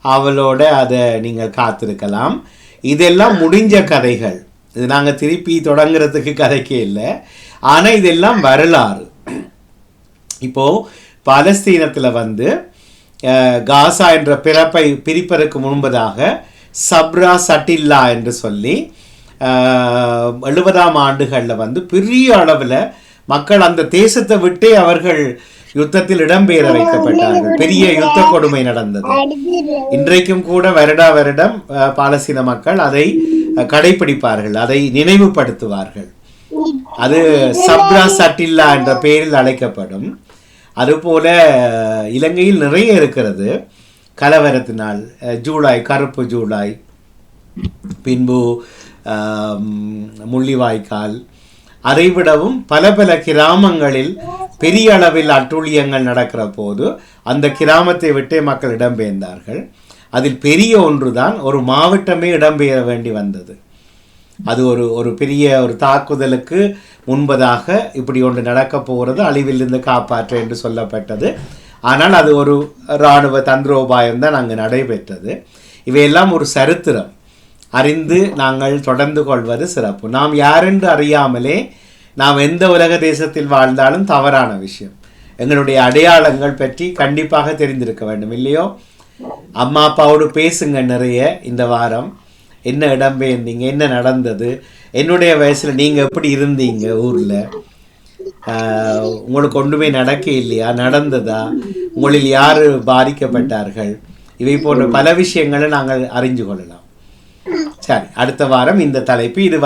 அவளோட அதை நீங்கள் காத்திருக்கலாம். இதெல்லாம் முடிஞ்ச கதைகள். இது நாங்கள் திருப்பி தொடங்குறதுக்கு கதைக்கே இல்லை. ஆனால் இதெல்லாம் வரலாறு. இப்போது பாலஸ்தீனத்தில் வந்து காசா என்ற பிரிப்பதற்கு முன்பதாக சப்ரா சட்டில்லா என்று சொல்லி 70ஆம் ஆண்டுகளில் வந்து பெரிய அளவில் மக்கள் அந்த தேசத்தை விட்டே அவர்கள் யுத்தத்தில் இடம்பெயர வைக்கப்பட்டார்கள். பெரிய யுத்த கொடுமை நடந்தது. இன்றைக்கும் கூட வருடம் பாலஸ்தீன மக்கள் அதை கடைபிடிப்பார்கள், அதை நினைவுபடுத்துவார்கள். அது சப்ரா சட்டில்லா என்ற பெயரில் அழைக்கப்படும். அதுபோல இலங்கையில் நிறைய இருக்கிறது. கலவரத்தினால் ஜூலை, கருப்பு ஜூலை, பின்பு முள்ளிவாய்க்கால், அதைவிடவும் பல பல கிராமங்களில் பெரிய அளவில் அட்டூழியங்கள் நடக்கிற போது அந்த கிராமத்தை விட்டே மக்கள் இடம்பெயர்ந்தார்கள். அதில் பெரிய ஒன்று தான் ஒரு மாவட்டமே இடம்பெயர வேண்டி வந்தது. அது ஒரு பெரிய ஒரு தாக்குதலுக்கு முன்பதாக இப்படி ஒன்று நடக்கப் போகிறது, அழிவிலிருந்து காப்பாற்ற என்று சொல்லப்பட்டது. ஆனால் அது ஒரு இராணுவ தந்திரோபாயம் தான் அங்கு நடைபெற்றது. இவையெல்லாம் ஒரு சரித்திரம், அறிந்து நாங்கள் தொடர்ந்து கொள்வது சிறப்பு. நாம் யாரென்று அறியாமலே நாம் எந்த உலக தேசத்தில் வாழ்ந்தாலும் தவறான விஷயம். எங்களுடைய அடையாளங்கள் பற்றி கண்டிப்பாக தெரிந்திருக்க வேண்டும், இல்லையோ? அம்மா அப்பாவோடு பேசுங்க நிறைய. இந்த வாரம் என்ன இடம்பெயர்ந்தீங்க, என்ன நடந்தது, என்னுடைய வயசில் நீங்கள் எப்படி இருந்தீங்க, ஊரில் உங்களுக்கு ஒன்றுமே நடக்க இல்லையா, நடந்ததா, உங்களில் யார் பாதிக்கப்பட்டார்கள், இவை போன்ற பல விஷயங்களை நாங்கள் அறிஞ்சு கொள்ளலாம். சரி, அடுத்த வாரம் இந்த தலைப்பு இது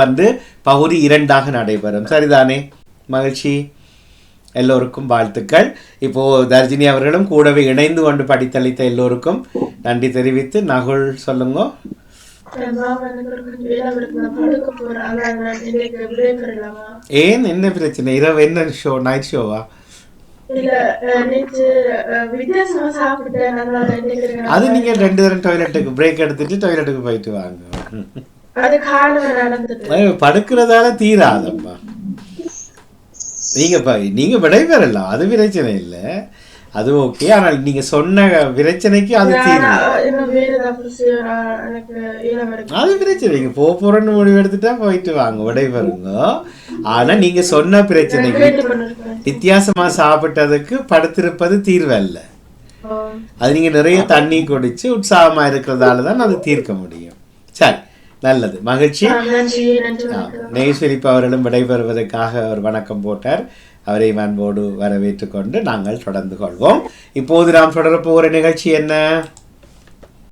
பகுதி 2ஆக நடைபெறும். சரிதானே? மகிழ்ச்சி. எல்லோருக்கும் வாழ்த்துக்கள். இப்போது தர்ஜினி அவர்களும் கூடவே இணைந்து கொண்டு படித்தளித்த எல்லோருக்கும் நன்றி தெரிவித்து நகுல் சொல்லுங்க. ஏன், என்ன பிரச்சனை? இரவு என்ன ஷோ? நைட் ஷோவா? அது நீங்க 2 தரம் டாய்லெட்டுக்கு பிரேக் எடுத்துட்டு டாய்லெட்டுக்கு போயிட்டு வாங்க. படுக்கிறதால தீராதம்மா. நீங்க விடைபெறலாம், அது பிரச்சனை இல்லை, அது ஓகே. ஆனால் நீங்க சொன்ன பிரச்சனைக்கு அது தீர்வு, அது பிரச்சனை. நீங்க போறன்னு முடிவு எடுத்துட்டா போயிட்டு வாங்க, விடைபெறுங்க. ஆனா நீங்க சொன்ன பிரச்சனைக்கு வித்தியாசமா சாப்பிட்டதுக்கு படுத்திருப்பது தீர்வு அல்ல. அது நீங்க நிறைய தண்ணி குடிச்சு உற்சாகமா இருக்கிறதால தான் அது தீர்க்க முடியும். சரி, நல்லது, மகிழ்ச்சி. நெய்ஸ்வரிப்பு அவர்களும் விடைபெறுவதற்காக ஒரு வணக்கம் போட்டார். அவரை அன்போடு வரவேற்றுக் கொண்டு நாங்கள் தொடர்ந்து கொள்வோம். இப்போது நாம் தொடர போகிற நிகழ்ச்சி என்ன?